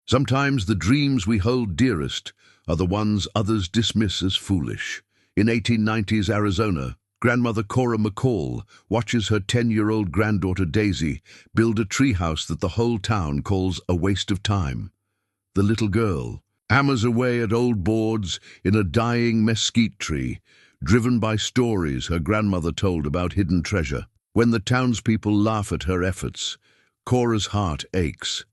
Sometimes the dreams we hold dearest are the ones others dismiss as foolish. In 1890s Arizona, grandmother Cora McCall watches her 10-year-old granddaughter Daisy build a treehouse that the whole town calls a waste of time. The little girl hammers away at old boards in a dying mesquite tree, driven by stories her grandmother told about hidden treasure. When the townspeople laugh at her efforts, Cora's heart aches,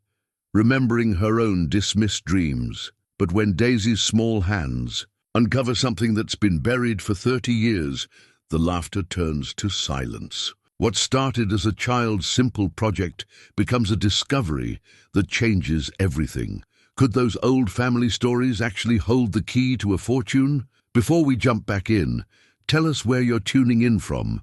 remembering her own dismissed dreams. But when Daisy's small hands uncover something that's been buried for 30 years, the laughter turns to silence. What started as a child's simple project becomes a discovery that changes everything. Could those old family stories actually hold the key to a fortune? Before we jump back in, tell us where you're tuning in from.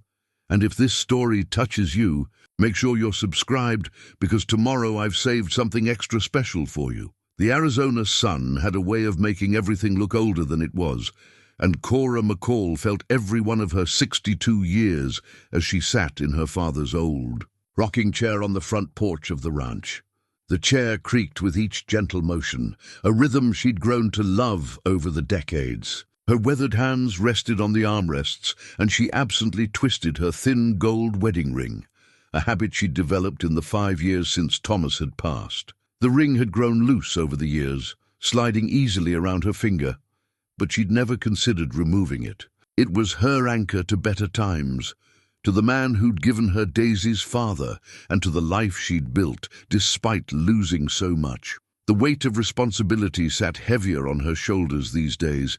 And if this story touches you, make sure you're subscribed, because tomorrow I've saved something extra special for you. The Arizona sun had a way of making everything look older than it was, and Cora McCall felt every one of her 62 years as she sat in her father's old rocking chair on the front porch of the ranch. The chair creaked with each gentle motion, a rhythm she'd grown to love over the decades. Her weathered hands rested on the armrests, and she absently twisted her thin gold wedding ring, a habit she'd developed in the 5 years since Thomas had passed. The ring had grown loose over the years, sliding easily around her finger, but she'd never considered removing it. It was her anchor to better times, to the man who'd given her Daisy's father, and to the life she'd built, despite losing so much. The weight of responsibility sat heavier on her shoulders these days,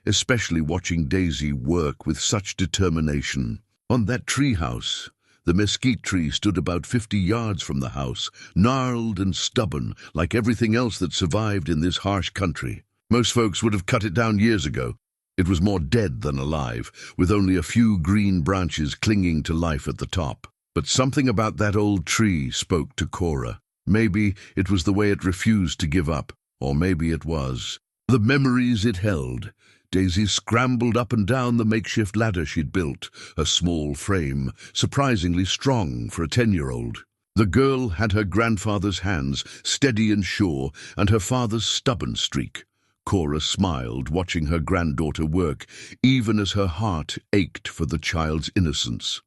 especially watching Daisy work with such determination. On that treehouse, the mesquite tree stood about 50 yards from the house, gnarled and stubborn, like everything else that survived in this harsh country. Most folks would have cut it down years ago. It was more dead than alive, with only a few green branches clinging to life at the top. But something about that old tree spoke to Cora. Maybe it was the way it refused to give up, or maybe it was the memories it held. Daisy scrambled up and down the makeshift ladder she'd built, a small frame, surprisingly strong for a 10-year-old. The girl had her grandfather's hands, steady and sure, and her father's stubborn streak. Cora smiled, watching her granddaughter work, even as her heart ached for the child's innocence.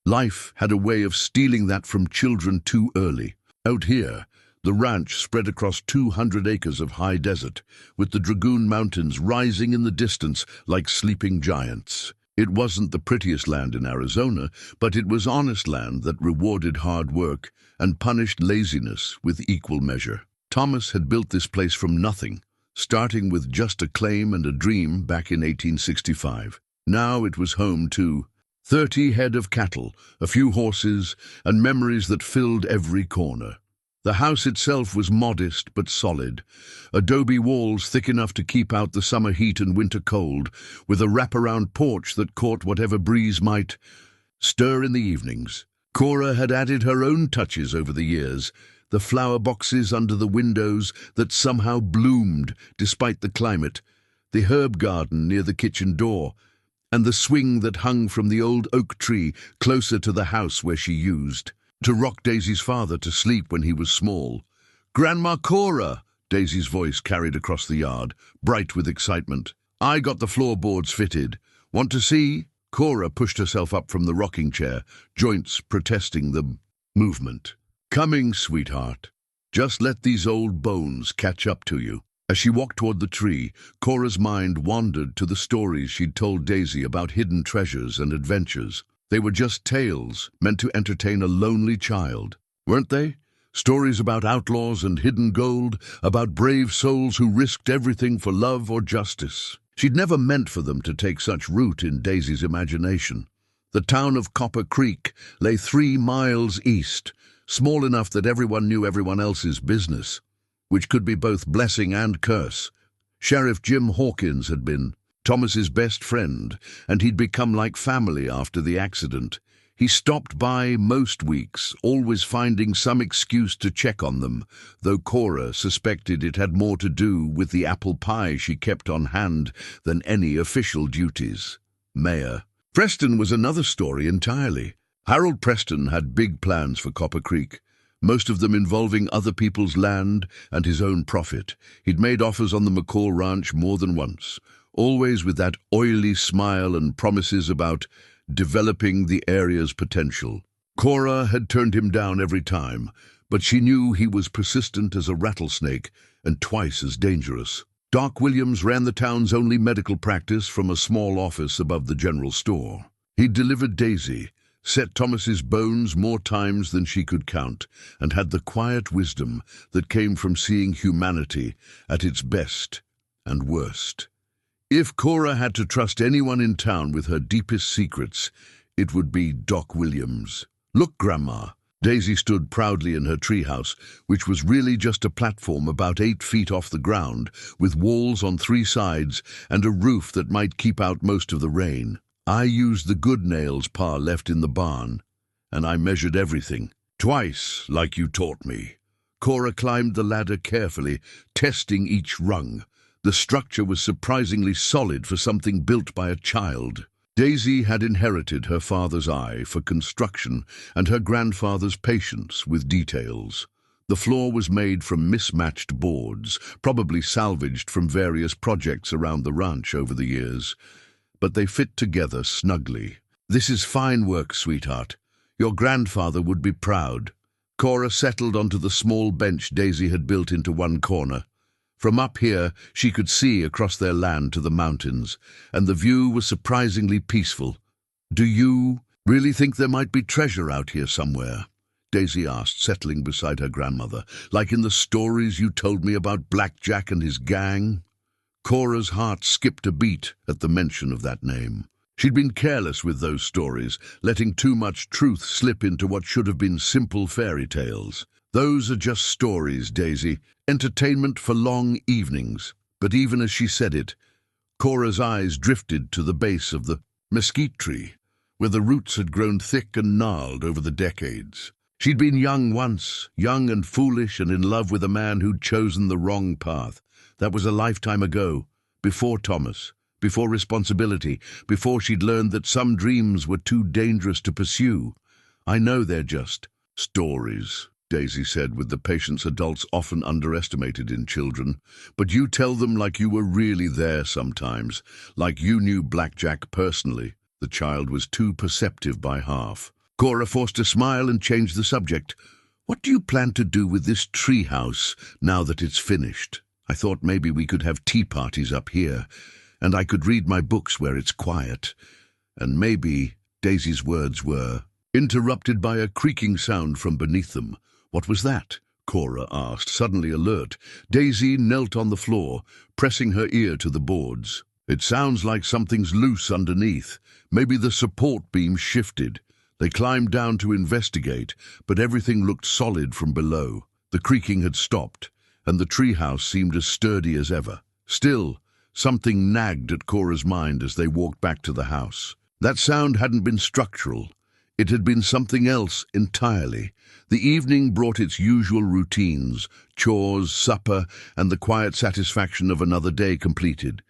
Life had a way of stealing that from children too early. Out here, the ranch spread across 200 acres of high desert, with the Dragoon Mountains rising in the distance like sleeping giants. It wasn't the prettiest land in Arizona, but it was honest land that rewarded hard work and punished laziness with equal measure. Thomas had built this place from nothing, starting with just a claim and a dream back in 1865. Now it was home to 30 head of cattle, a few horses, and memories that filled every corner. The house itself was modest but solid, adobe walls thick enough to keep out the summer heat and winter cold, with a wraparound porch that caught whatever breeze might stir in the evenings. Cora had added her own touches over the years, the flower boxes under the windows that somehow bloomed despite the climate, the herb garden near the kitchen door, and the swing that hung from the old oak tree closer to the house where she used to rock Daisy's father to sleep when he was small. "Grandma Cora!" Daisy's voice carried across the yard, bright with excitement. "I got the floorboards fitted. Want to see?" Cora pushed herself up from the rocking chair, joints protesting the movement. "Coming, sweetheart. Just let these old bones catch up to you." As she walked toward the tree, Cora's mind wandered to the stories she'd told Daisy about hidden treasures and adventures. They were just tales meant to entertain a lonely child, weren't they? Stories about outlaws and hidden gold, about brave souls who risked everything for love or justice. She'd never meant for them to take such root in Daisy's imagination. The town of Copper Creek lay 3 miles east, small enough that everyone knew everyone else's business, which could be both blessing and curse. Sheriff Jim Hawkins had been Thomas's best friend, and he'd become like family after the accident. He stopped by most weeks, always finding some excuse to check on them, though Cora suspected it had more to do with the apple pie she kept on hand than any official duties. Mayor Preston was another story entirely. Harold Preston had big plans for Copper Creek, most of them involving other people's land and his own profit. He'd made offers on the McCall ranch more than once, always with that oily smile and promises about developing the area's potential. Cora had turned him down every time, but she knew he was persistent as a rattlesnake and twice as dangerous. Doc Williams ran the town's only medical practice from a small office above the general store. He'd delivered Daisy, set Thomas's bones more times than she could count, and had the quiet wisdom that came from seeing humanity at its best and worst. If Cora had to trust anyone in town with her deepest secrets, it would be Doc Williams. "Look, Grandma." Daisy stood proudly in her treehouse, which was really just a platform about 8 feet off the ground, with walls on 3 sides and a roof that might keep out most of the rain. "I used the good nails Pa left in the barn, and I measured everything. Twice, like you taught me." Cora climbed the ladder carefully, testing each rung. The structure was surprisingly solid for something built by a child. Daisy had inherited her father's eye for construction and her grandfather's patience with details. The floor was made from mismatched boards, probably salvaged from various projects around the ranch over the years, but they fit together snugly. "This is fine work, sweetheart. Your grandfather would be proud." Cora settled onto the small bench Daisy had built into one corner. From up here, she could see across their land to the mountains, and the view was surprisingly peaceful. "Do you really think there might be treasure out here somewhere?" Daisy asked, settling beside her grandmother. "Like in the stories you told me about Black Jack and his gang?" Cora's heart skipped a beat at the mention of that name. She'd been careless with those stories, letting too much truth slip into what should have been simple fairy tales. "Those are just stories, Daisy. Entertainment for long evenings." But even as she said it, Cora's eyes drifted to the base of the mesquite tree, where the roots had grown thick and gnarled over the decades. She'd been young once, young and foolish and in love with a man who'd chosen the wrong path. That was a lifetime ago, before Thomas, before responsibility, before she'd learned that some dreams were too dangerous to pursue. "I know they're just stories," Daisy said with the patience adults often underestimated in children. "But you tell them like you were really there sometimes, like you knew Black Jack personally." The child was too perceptive by half. Cora forced a smile and changed the subject. "What do you plan to do with this treehouse now that it's finished? I thought maybe we could have tea parties up here, and I could read my books where it's quiet. And maybe," Daisy's words were interrupted by a creaking sound from beneath them. "What was that?" Cora asked, suddenly alert. Daisy knelt on the floor, pressing her ear to the boards. "It sounds like something's loose underneath. Maybe the support beam shifted." They climbed down to investigate, but everything looked solid from below. The creaking had stopped, and the treehouse seemed as sturdy as ever. Still, something nagged at Cora's mind as they walked back to the house. That sound hadn't been structural. It had been something else entirely. The evening brought its usual routines, chores, supper, and the quiet satisfaction of another day completed.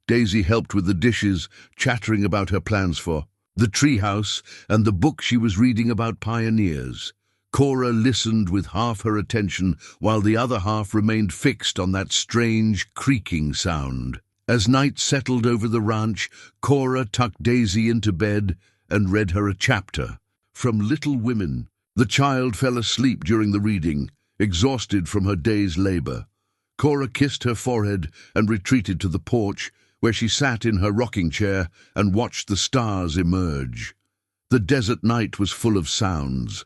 Daisy helped with the dishes, chattering about her plans for the treehouse and the book she was reading about pioneers. Cora listened with half her attention while the other half remained fixed on that strange creaking sound. As night settled over the ranch, Cora tucked Daisy into bed and read her a chapter from Little Women. The child fell asleep during the reading, exhausted from her day's labor. Cora kissed her forehead and retreated to the porch, where she sat in her rocking chair and watched the stars emerge. The desert night was full of sounds.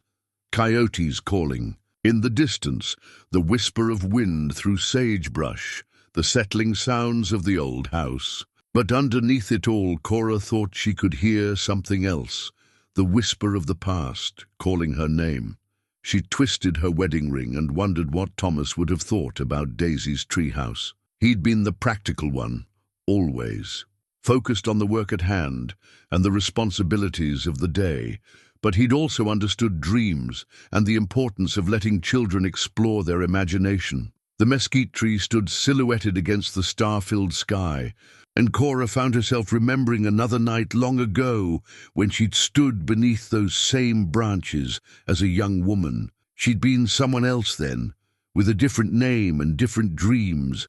Coyotes calling. In the distance, the whisper of wind through sagebrush, the settling sounds of the old house. But underneath it all, Cora thought she could hear something else, the whisper of the past, calling her name. She twisted her wedding ring and wondered what Thomas would have thought about Daisy's treehouse. He'd been the practical one, always, focused on the work at hand and the responsibilities of the day, but he'd also understood dreams and the importance of letting children explore their imagination. The mesquite tree stood silhouetted against the star-filled sky, and Cora found herself remembering another night long ago when she'd stood beneath those same branches as a young woman, She'd been someone else then, with a different name and different dreams.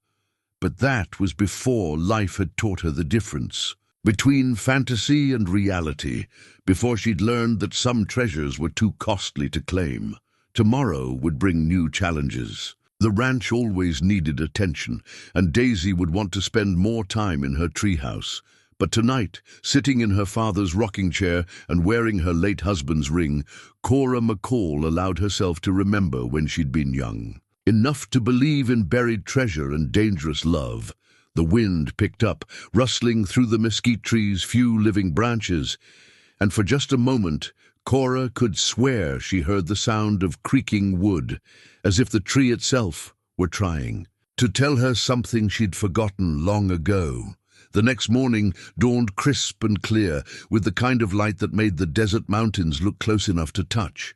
But that was before life had taught her the difference between fantasy and reality, before she'd learned that some treasures were too costly to claim. Tomorrow would bring new challenges. The ranch always needed attention, and Daisy would want to spend more time in her treehouse. But tonight, sitting in her father's rocking chair and wearing her late husband's ring, Cora McCall allowed herself to remember when she'd been young. Enough to believe in buried treasure and dangerous love. The wind picked up, rustling through the mesquite tree's few living branches, and for just a moment, Cora could swear she heard the sound of creaking wood, as if the tree itself were trying to tell her something she'd forgotten long ago. The next morning dawned crisp and clear, with the kind of light that made the desert mountains look close enough to touch.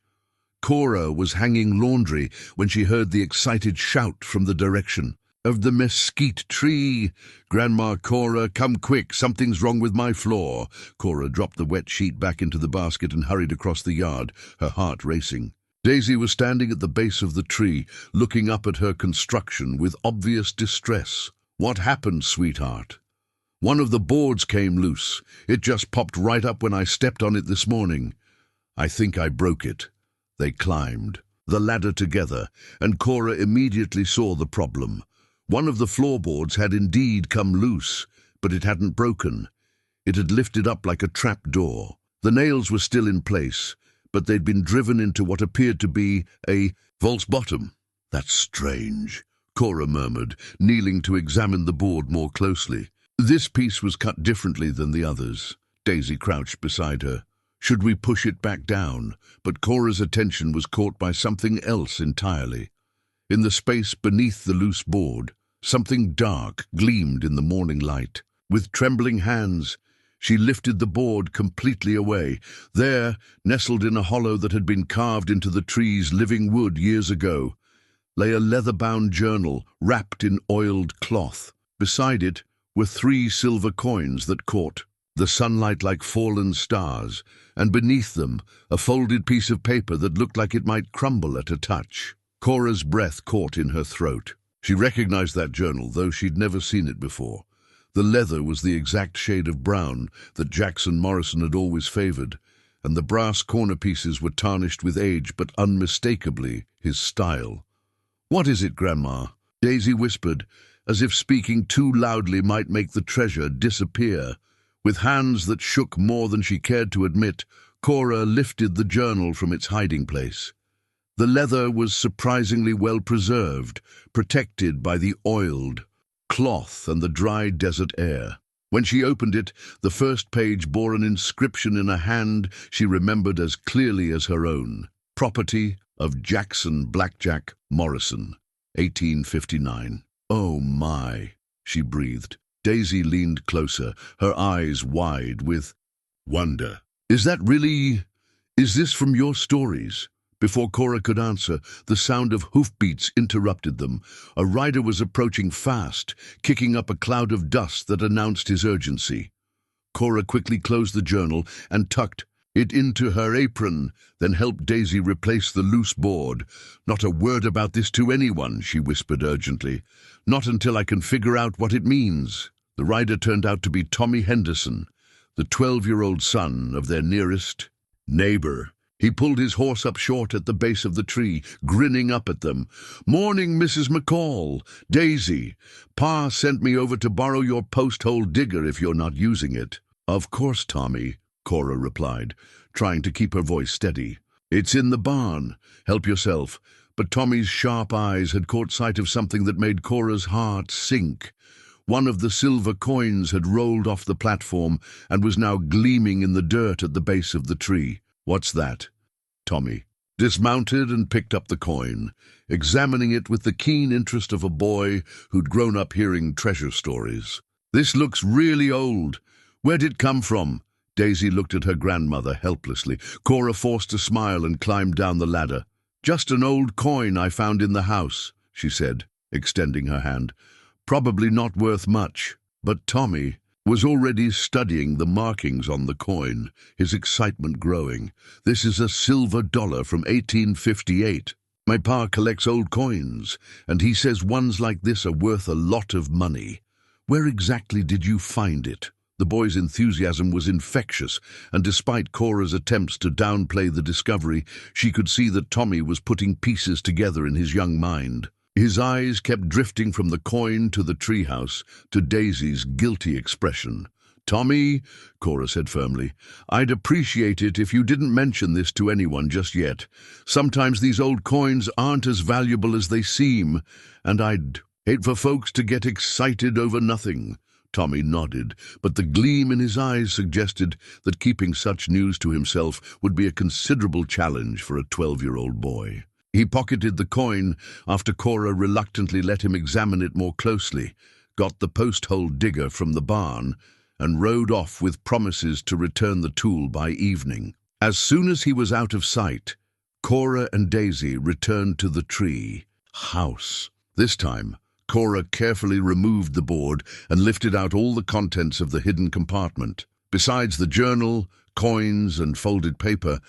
Cora was hanging laundry when she heard the excited shout from the direction of the mesquite tree. "Grandma Cora, come quick, something's wrong with my floor." Cora dropped the wet sheet back into the basket and hurried across the yard, her heart racing. Daisy was standing at the base of the tree, looking up at her construction with obvious distress. "What happened, sweetheart?" "One of the boards came loose. It just popped right up when I stepped on it this morning. I think I broke it." They climbed the ladder together, and Cora immediately saw the problem. One of the floorboards had indeed come loose, but it hadn't broken. It had lifted up like a trap door. The nails were still in place, but they'd been driven into what appeared to be a false bottom. "That's strange," Cora murmured, kneeling to examine the board more closely. This piece was cut differently than the others. Daisy crouched beside her. Should we push it back down? But Cora's attention was caught by something else entirely. In the space beneath the loose board, something dark gleamed in the morning light. With trembling hands, she lifted the board completely away. There, nestled in a hollow that had been carved into the tree's living wood years ago, lay a leather-bound journal wrapped in oiled cloth. Beside it were 3 silver coins that caught the sunlight like fallen stars, and beneath them a folded piece of paper that looked like it might crumble at a touch. Cora's breath caught in her throat. She recognized that journal, though she'd never seen it before. The leather was the exact shade of brown that Jackson Morrison had always favored, and the brass corner pieces were tarnished with age, but unmistakably his style. "What is it, Grandma?" Daisy whispered, as if speaking too loudly might make the treasure disappear. With hands that shook more than she cared to admit, Cora lifted the journal from its hiding place. The leather was surprisingly well preserved, protected by the oiled cloth and the dry desert air. When she opened it, the first page bore an inscription in a hand she remembered as clearly as her own. "Property of Jackson Blackjack Morrison, 1859. "Oh my," she breathed. Daisy leaned closer, her eyes wide with wonder. Is this from your stories?" Before Cora could answer, the sound of hoofbeats interrupted them. A rider was approaching fast, kicking up a cloud of dust that announced his urgency. Cora quickly closed the journal and tucked it into her apron, then helped Daisy replace the loose board. "Not a word about this to anyone," she whispered urgently. "Not until I can figure out what it means." The rider turned out to be Tommy Henderson, the 12-year-old son of their nearest neighbor. He pulled his horse up short at the base of the tree, grinning up at them. "Morning, Mrs. McCall. Daisy, Pa sent me over to borrow your post-hole digger if you're not using it." "Of course, Tommy," Cora replied, trying to keep her voice steady. "It's in the barn. Help yourself." But Tommy's sharp eyes had caught sight of something that made Cora's heart sink. One of the silver coins had rolled off the platform and was now gleaming in the dirt at the base of the tree. "What's that?" Tommy dismounted and picked up the coin, examining it with the keen interest of a boy who'd grown up hearing treasure stories. "This looks really old. Where'd it come from?" Daisy looked at her grandmother helplessly. Cora forced a smile and climbed down the ladder. "Just an old coin I found in the house," she said, extending her hand. "Probably not worth much." But Tommy was already studying the markings on the coin, his excitement growing. "This is a silver dollar from 1858. My pa collects old coins, and he says ones like this are worth a lot of money. Where exactly did you find it?" The boy's enthusiasm was infectious, and despite Cora's attempts to downplay the discovery, she could see that Tommy was putting pieces together in his young mind. His eyes kept drifting from the coin to the treehouse to Daisy's guilty expression. "Tommy," Cora said firmly, "I'd appreciate it if you didn't mention this to anyone just yet. Sometimes these old coins aren't as valuable as they seem, and I'd hate for folks to get excited over nothing." Tommy nodded, but the gleam in his eyes suggested that keeping such news to himself would be a considerable challenge for a 12-year-old boy. He pocketed the coin after Cora reluctantly let him examine it more closely, got the post-hole digger from the barn, and rode off with promises to return the tool by evening. As soon as he was out of sight, Cora and Daisy returned to the tree house. This time, Cora carefully removed the board and lifted out all the contents of the hidden compartment. Besides the journal, coins, and folded paper,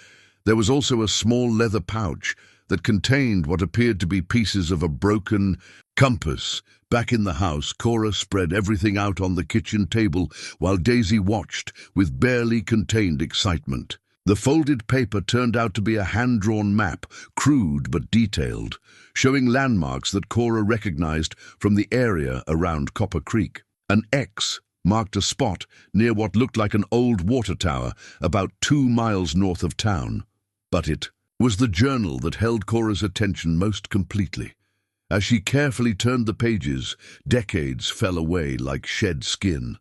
there was also a small leather pouch that contained what appeared to be pieces of a broken compass. Back in the house, Cora spread everything out on the kitchen table while Daisy watched with barely contained excitement. The folded paper turned out to be a hand-drawn map, crude but detailed, showing landmarks that Cora recognized from the area around Copper Creek. An X marked a spot near what looked like an old water tower about 2 miles north of town. But it was the journal that held Cora's attention most completely. As she carefully turned the pages, decades fell away like shed skin.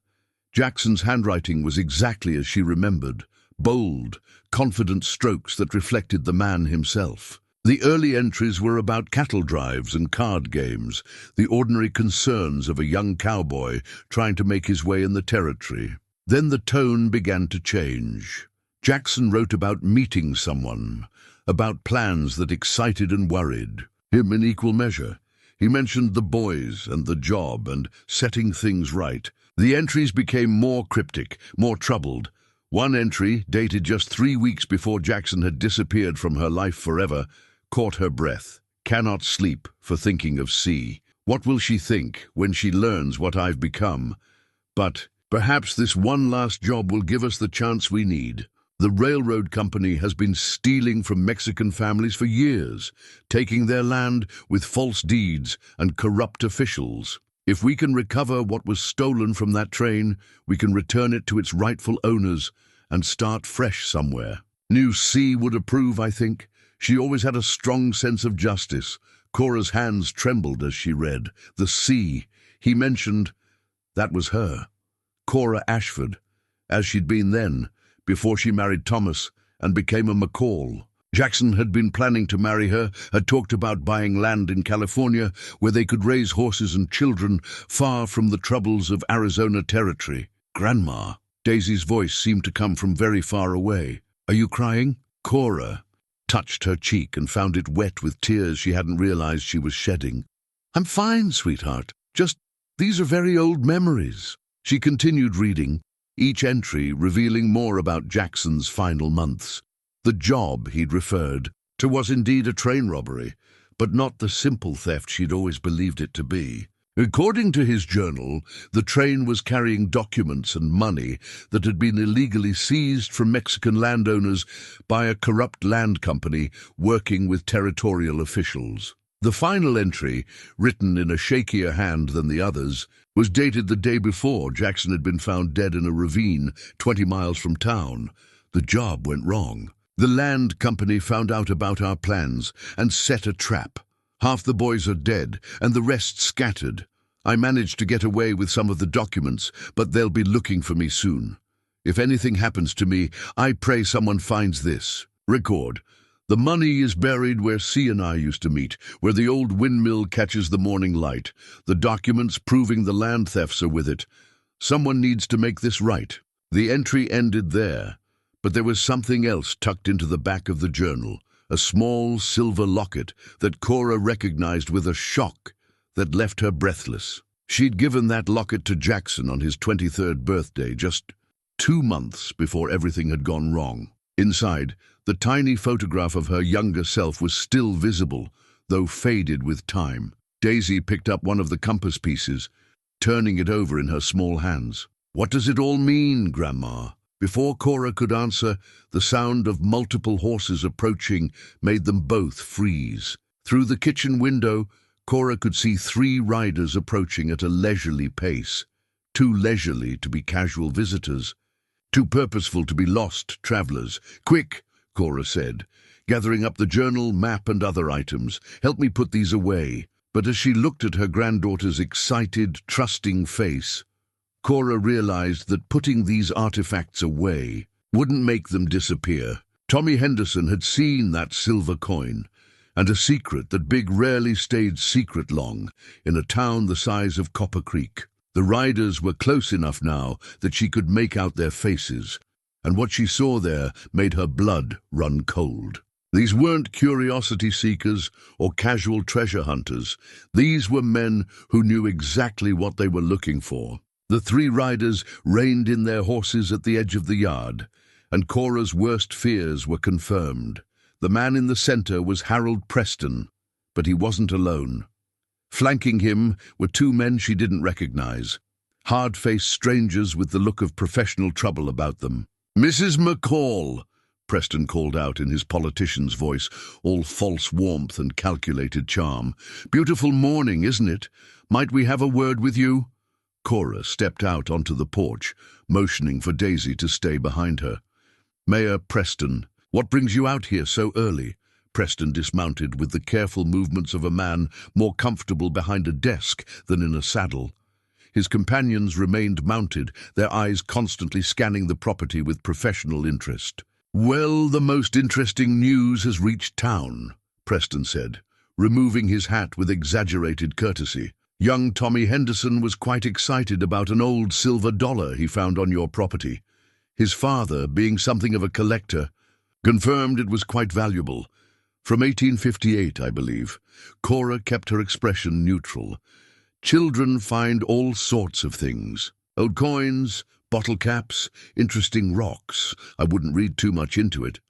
Jackson's handwriting was exactly as she remembered, bold, confident strokes that reflected the man himself. The early entries were about cattle drives and card games, the ordinary concerns of a young cowboy trying to make his way in the territory. Then the tone began to change. Jackson wrote about meeting someone, about plans that excited and worried him in equal measure. He mentioned the boys and the job and setting things right. The entries became more cryptic, more troubled. One entry, dated just 3 weeks before Jackson had disappeared from her life forever, caught her breath. "Cannot sleep for thinking of C. What will she think when she learns what I've become? But perhaps this one last job will give us the chance we need. The railroad company has been stealing from Mexican families for years, taking their land with false deeds and corrupt officials. If we can recover what was stolen from that train, we can return it to its rightful owners and start fresh somewhere. New C would approve, I think. She always had a strong sense of justice." Cora's hands trembled as she read. The C he mentioned, that was her. Cora Ashford, as she'd been then, before she married Thomas and became a McCall. Jackson had been planning to marry her, had talked about buying land in California where they could raise horses and children far from the troubles of Arizona territory. "Grandma," Daisy's voice seemed to come from very far away. "Are you crying?" Cora touched her cheek and found it wet with tears she hadn't realized she was shedding. "I'm fine, sweetheart. Just, these are very old memories." She continued reading, each entry revealing more about Jackson's final months. The job he'd referred to was indeed a train robbery, but not the simple theft she'd always believed it to be. According to his journal, the train was carrying documents and money that had been illegally seized from Mexican landowners by a corrupt land company working with territorial officials. The final entry, written in a shakier hand than the others, was dated the day before Jackson had been found dead in a ravine 20 miles from town. "The job went wrong. The land company found out about our plans and set a trap. Half the boys are dead, and the rest scattered. I managed to get away with some of the documents, but they'll be looking for me soon. If anything happens to me, I pray someone finds this. Record. The money is buried where C and I used to meet, where the old windmill catches the morning light. The documents proving the land thefts are with it. Someone needs to make this right." The entry ended there, but there was something else tucked into the back of the journal, a small silver locket that Cora recognized with a shock that left her breathless. She'd given that locket to Jackson on his 23rd birthday, just 2 months before everything had gone wrong. Inside, the tiny photograph of her younger self was still visible, though faded with time. Daisy picked up one of the compass pieces, turning it over in her small hands. "What does it all mean, Grandma?" Before Cora could answer, the sound of multiple horses approaching made them both freeze. Through the kitchen window, Cora could see 3 riders approaching at a leisurely pace, too leisurely to be casual visitors, too purposeful to be lost travelers. "Quick," Cora said, gathering up the journal, map and other items. "Help me put these away." But as she looked at her granddaughter's excited, trusting face, Cora realized that putting these artifacts away wouldn't make them disappear. Tommy Henderson had seen that silver coin, and a secret that Big rarely stayed secret long, in a town the size of Copper Creek. The riders were close enough now that she could make out their faces, and what she saw there made her blood run cold. These weren't curiosity seekers or casual treasure hunters. These were men who knew exactly what they were looking for. The 3 riders reined in their horses at the edge of the yard, and Cora's worst fears were confirmed. The man in the center was Harold Preston, but he wasn't alone. Flanking him were 2 men she didn't recognize, hard-faced strangers with the look of professional trouble about them. "Mrs. McCall," Preston called out in his politician's voice, all false warmth and calculated charm. "Beautiful morning, isn't it? Might we have a word with you?" Cora stepped out onto the porch, motioning for Daisy to stay behind her. "Mayor Preston, what brings you out here so early?" Preston dismounted with the careful movements of a man more comfortable behind a desk than in a saddle. His companions remained mounted, their eyes constantly scanning the property with professional interest. "Well, the most interesting news has reached town," Preston said, removing his hat with exaggerated courtesy. "Young Tommy Henderson was quite excited about an old silver dollar he found on your property. His father, being something of a collector, confirmed it was quite valuable. From 1858, I believe." Cora kept her expression neutral. "Children find all sorts of things. Old coins, bottle caps, interesting rocks. I wouldn't read too much into it."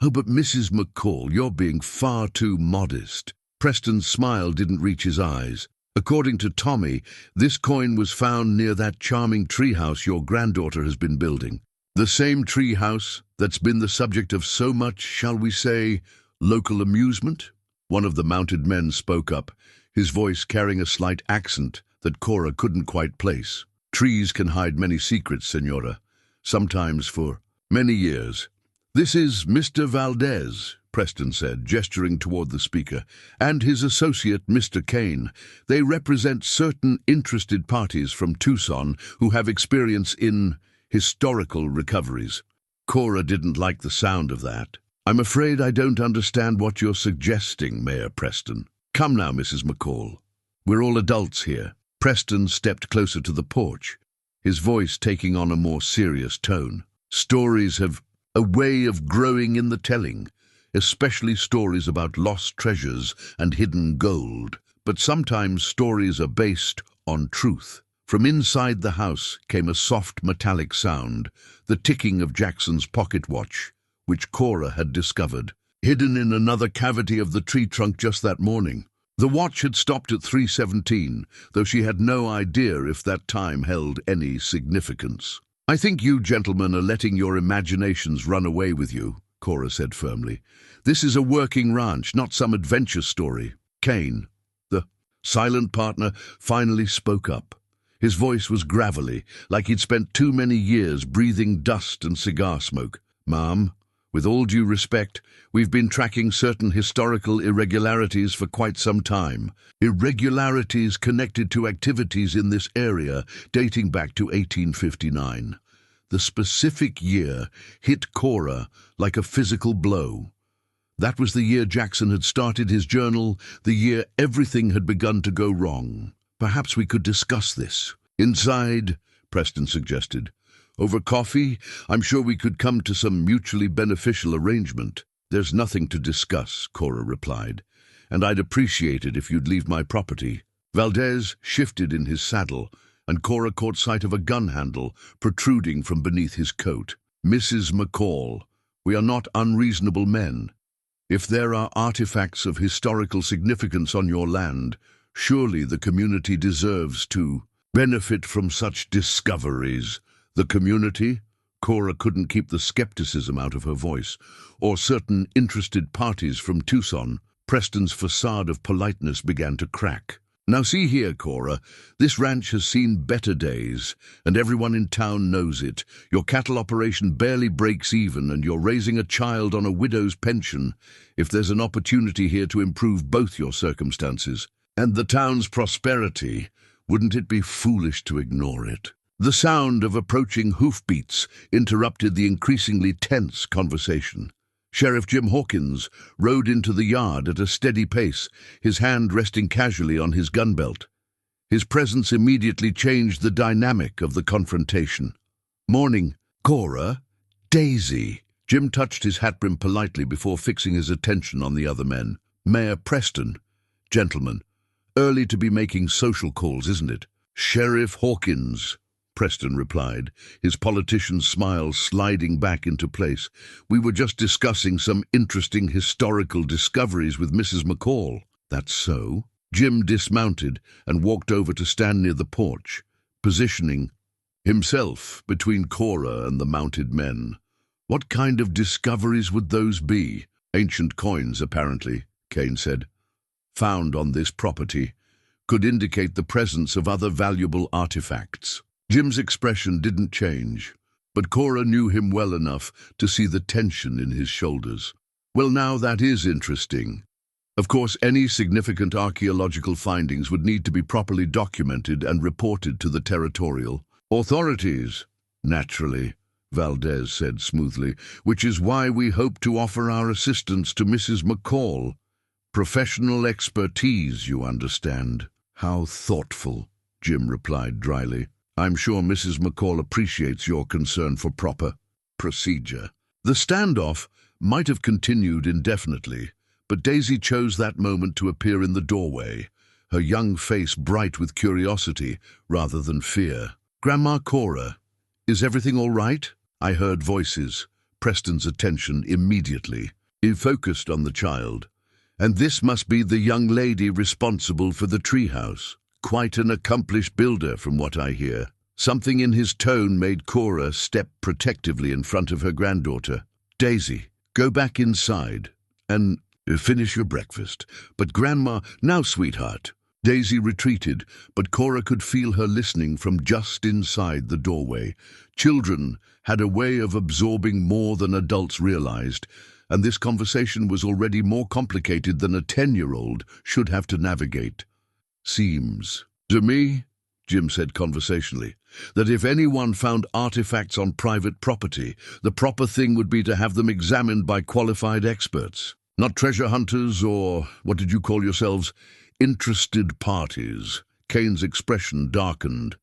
"Oh, but Mrs. McCall, you're being far too modest." Preston's smile didn't reach his eyes. "According to Tommy, this coin was found near that charming treehouse your granddaughter has been building. The same treehouse that's been the subject of so much, shall we say, local amusement?" One of the mounted men spoke up, his voice carrying a slight accent that Cora couldn't quite place. "Trees can hide many secrets, Senora, sometimes for many years." "This is Mr. Valdez," Preston said, gesturing toward the speaker, "and his associate, Mr. Kane. They represent certain interested parties from Tucson who have experience in historical recoveries." Cora didn't like the sound of that. "I'm afraid I don't understand what you're suggesting, Mayor Preston." "Come now, Mrs. McCall. We're all adults here." Preston stepped closer to the porch, his voice taking on a more serious tone. "Stories have a way of growing in the telling, especially stories about lost treasures and hidden gold. But sometimes stories are based on truth." From inside the house came a soft metallic sound, the ticking of Jackson's pocket watch, which Cora had discovered, hidden in another cavity of the tree trunk just that morning. The watch had stopped at 3:17, though she had no idea if that time held any significance. "I think you gentlemen are letting your imaginations run away with you," Cora said firmly. "This is a working ranch, not some adventure story." Kane, the silent partner, finally spoke up. His voice was gravelly, like he'd spent too many years breathing dust and cigar smoke. "Ma'am, with all due respect, we've been tracking certain historical irregularities for quite some time. Irregularities connected to activities in this area dating back to 1859. The specific year hit Cora like a physical blow. That was the year Jackson had started his journal, the year everything had begun to go wrong. Perhaps we could discuss this." "Inside," Preston suggested. "Over coffee, I'm sure we could come to some mutually beneficial arrangement." "There's nothing to discuss," Cora replied, "and I'd appreciate it if you'd leave my property." Valdez shifted in his saddle, and Cora caught sight of a gun handle protruding from beneath his coat. "Mrs. McCall, we are not unreasonable men. If there are artifacts of historical significance on your land, surely the community deserves to benefit from such discoveries. The community? Cora couldn't keep the skepticism out of her voice. Or certain interested parties from Tucson. Preston's facade of politeness began to crack. Now see here, Cora, this ranch has seen better days, and everyone in town knows it. Your cattle operation barely breaks even, and you're raising a child on a widow's pension. If there's an opportunity here to improve both your circumstances and the town's prosperity, wouldn't it be foolish to ignore it? The sound of approaching hoofbeats interrupted the increasingly tense conversation. Sheriff Jim Hawkins rode into the yard at a steady pace, his hand resting casually on his gun belt. His presence immediately changed the dynamic of the confrontation. "Morning, Cora. Daisy." Jim touched his hat brim politely before fixing his attention on the other men. "Mayor Preston. Gentlemen, early to be making social calls, isn't it?" "Sheriff Hawkins," Preston replied, his politician's smile sliding back into place. "We were just discussing some interesting historical discoveries with Mrs. McCall." "That's so?" Jim dismounted and walked over to stand near the porch, positioning himself between Cora and the mounted men. "What kind of discoveries would those be?" "Ancient coins, apparently," Kane said. "Found on this property. Could indicate the presence of other valuable artifacts." Jim's expression didn't change, but Cora knew him well enough to see the tension in his shoulders. "Well, now that is interesting. Of course, any significant archaeological findings would need to be properly documented and reported to the territorial authorities." "Naturally," Valdez said smoothly, "which is why we hope to offer our assistance to Mrs. McCall. Professional expertise, you understand." "How thoughtful," Jim replied dryly. "I'm sure Mrs. McCall appreciates your concern for proper procedure." The standoff might have continued indefinitely, but Daisy chose that moment to appear in the doorway, her young face bright with curiosity rather than fear. "Grandma Cora, is everything all right?" I heard voices. Preston's attention immediately. He focused on the child. "And this must be the young lady responsible for the treehouse. Quite an accomplished builder, from what I hear." Something in his tone made Cora step protectively in front of her granddaughter. "Daisy, go back inside and finish your breakfast." "But Grandma—" "Now, sweetheart." Daisy retreated, but Cora could feel her listening from just inside the doorway. Children had a way of absorbing more than adults realized, and this conversation was already more complicated than a 10-year-old should have to navigate. "Seems to me," Jim said conversationally, "that if anyone found artifacts on private property, the proper thing would be to have them examined by qualified experts. Not treasure hunters or, what did you call yourselves, interested parties." Kane's expression darkened.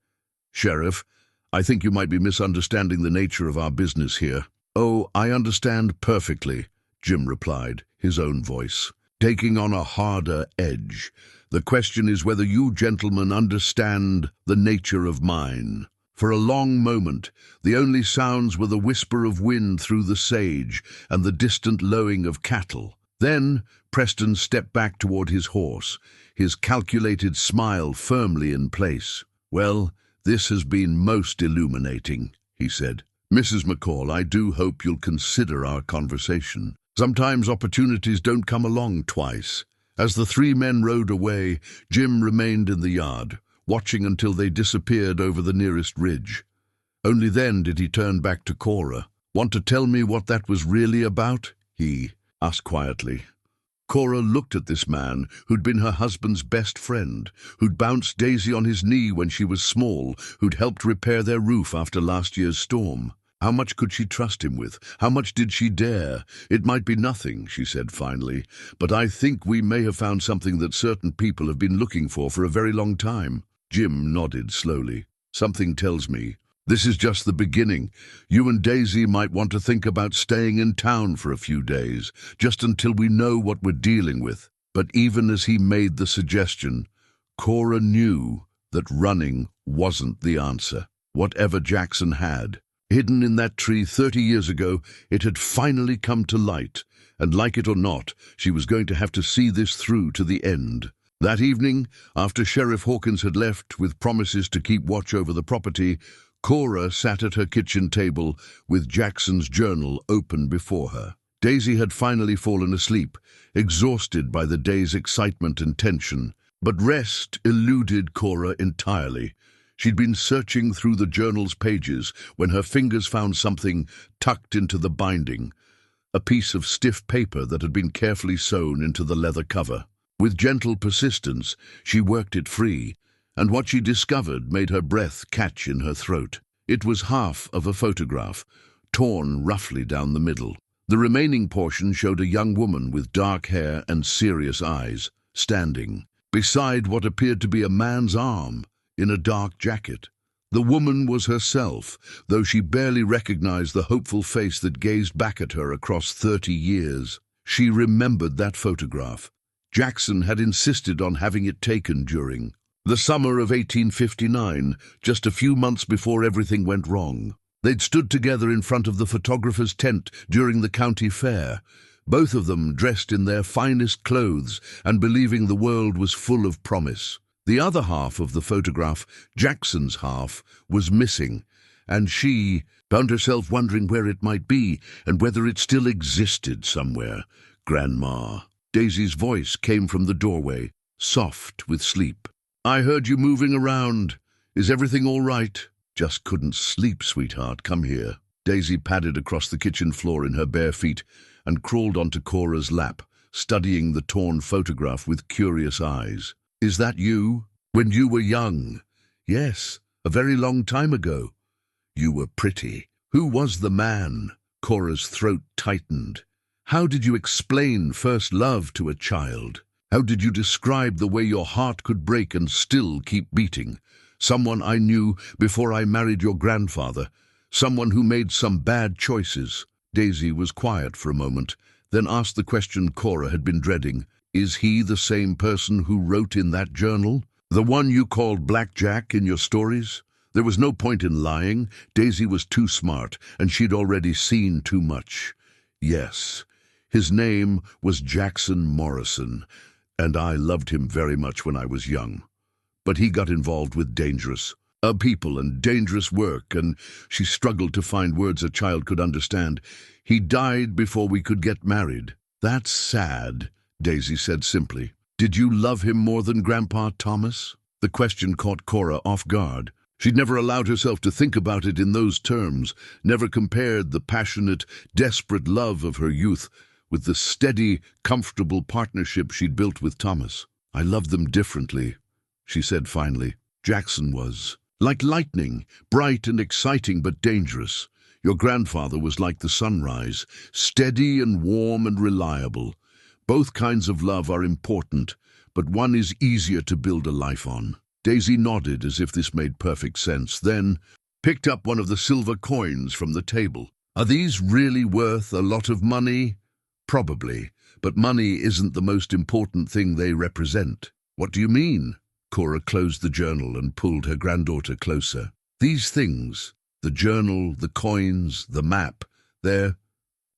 "Sheriff, I think you might be misunderstanding the nature of our business here." "Oh, I understand perfectly," Jim replied, his own voice taking on a harder edge. "The question is whether you gentlemen understand the nature of mine." For a long moment, the only sounds were the whisper of wind through the sage and the distant lowing of cattle. Then Preston stepped back toward his horse, his calculated smile firmly in place. "Well, this has been most illuminating," he said. "Mrs. McCall, I do hope you'll consider our conversation. Sometimes opportunities don't come along twice." As the three men rode away, Jim remained in the yard, watching until they disappeared over the nearest ridge. Only then did he turn back to Cora. "Want to tell me what that was really about?" he asked quietly. Cora looked at this man who'd been her husband's best friend, who'd bounced Daisy on his knee when she was small, who'd helped repair their roof after last year's storm. How much could she trust him with? How much did she dare? "It might be nothing," she said finally, "but I think we may have found something that certain people have been looking for a very long time." Jim nodded slowly. "Something tells me this is just the beginning. You and Daisy might want to think about staying in town for a few days, just until we know what we're dealing with." But even as he made the suggestion, Cora knew that running wasn't the answer. Whatever Jackson had hidden in that tree 30 years ago, it had finally come to light, and like it or not, she was going to have to see this through to the end. That evening, after Sheriff Hawkins had left with promises to keep watch over the property, Cora sat at her kitchen table with Jackson's journal open before her. Daisy had finally fallen asleep, exhausted by the day's excitement and tension. But rest eluded Cora entirely. She'd been searching through the journal's pages when her fingers found something tucked into the binding, a piece of stiff paper that had been carefully sewn into the leather cover. With gentle persistence, she worked it free, and what she discovered made her breath catch in her throat. It was half of a photograph, torn roughly down the middle. The remaining portion showed a young woman with dark hair and serious eyes, standing beside what appeared to be a man's arm in a dark jacket. The woman was herself, though she barely recognized the hopeful face that gazed back at her across 30 years. She remembered that photograph. Jackson had insisted on having it taken during the summer of 1859, just a few months before everything went wrong. They'd stood together in front of the photographer's tent during the county fair, both of them dressed in their finest clothes and believing the world was full of promise. The other half of the photograph, Jackson's half, was missing, and she found herself wondering where it might be and whether it still existed somewhere. "Grandma." Daisy's voice came from the doorway, soft with sleep. "I heard you moving around. Is everything all right?" "Just couldn't sleep, sweetheart. Come here." Daisy padded across the kitchen floor in her bare feet and crawled onto Cora's lap, studying the torn photograph with curious eyes. "Is that you? When you were young?" "Yes, a very long time ago." "You were pretty. Who was the man?" Cora's throat tightened. "How did you explain first love to a child? How did you describe the way your heart could break and still keep beating? Someone I knew before I married your grandfather. Someone who made some bad choices." Daisy was quiet for a moment, then asked the question Cora had been dreading. "Is he the same person who wrote in that journal? The one you called Black Jack in your stories?" There was no point in lying. Daisy was too smart, and she'd already seen too much. "Yes. His name was Jackson Morrison, and I loved him very much when I was young. But he got involved with dangerous people and dangerous work, and she struggled to find words a child could understand. He died before we could get married." "That's sad," Daisy said simply. "Did you love him more than Grandpa Thomas?" The question caught Cora off guard. She'd never allowed herself to think about it in those terms, never compared the passionate, desperate love of her youth with the steady, comfortable partnership she'd built with Thomas. "I loved them differently," she said finally. "Jackson was like lightning, bright and exciting but dangerous. Your grandfather was like the sunrise, steady and warm and reliable. Both kinds of love are important, but one is easier to build a life on." Daisy nodded as if this made perfect sense, then picked up one of the silver coins from the table. "Are these really worth a lot of money?" "Probably, but money isn't the most important thing they represent." "What do you mean?" Cora closed the journal and pulled her granddaughter closer. "These things, the journal, the coins, the map, they're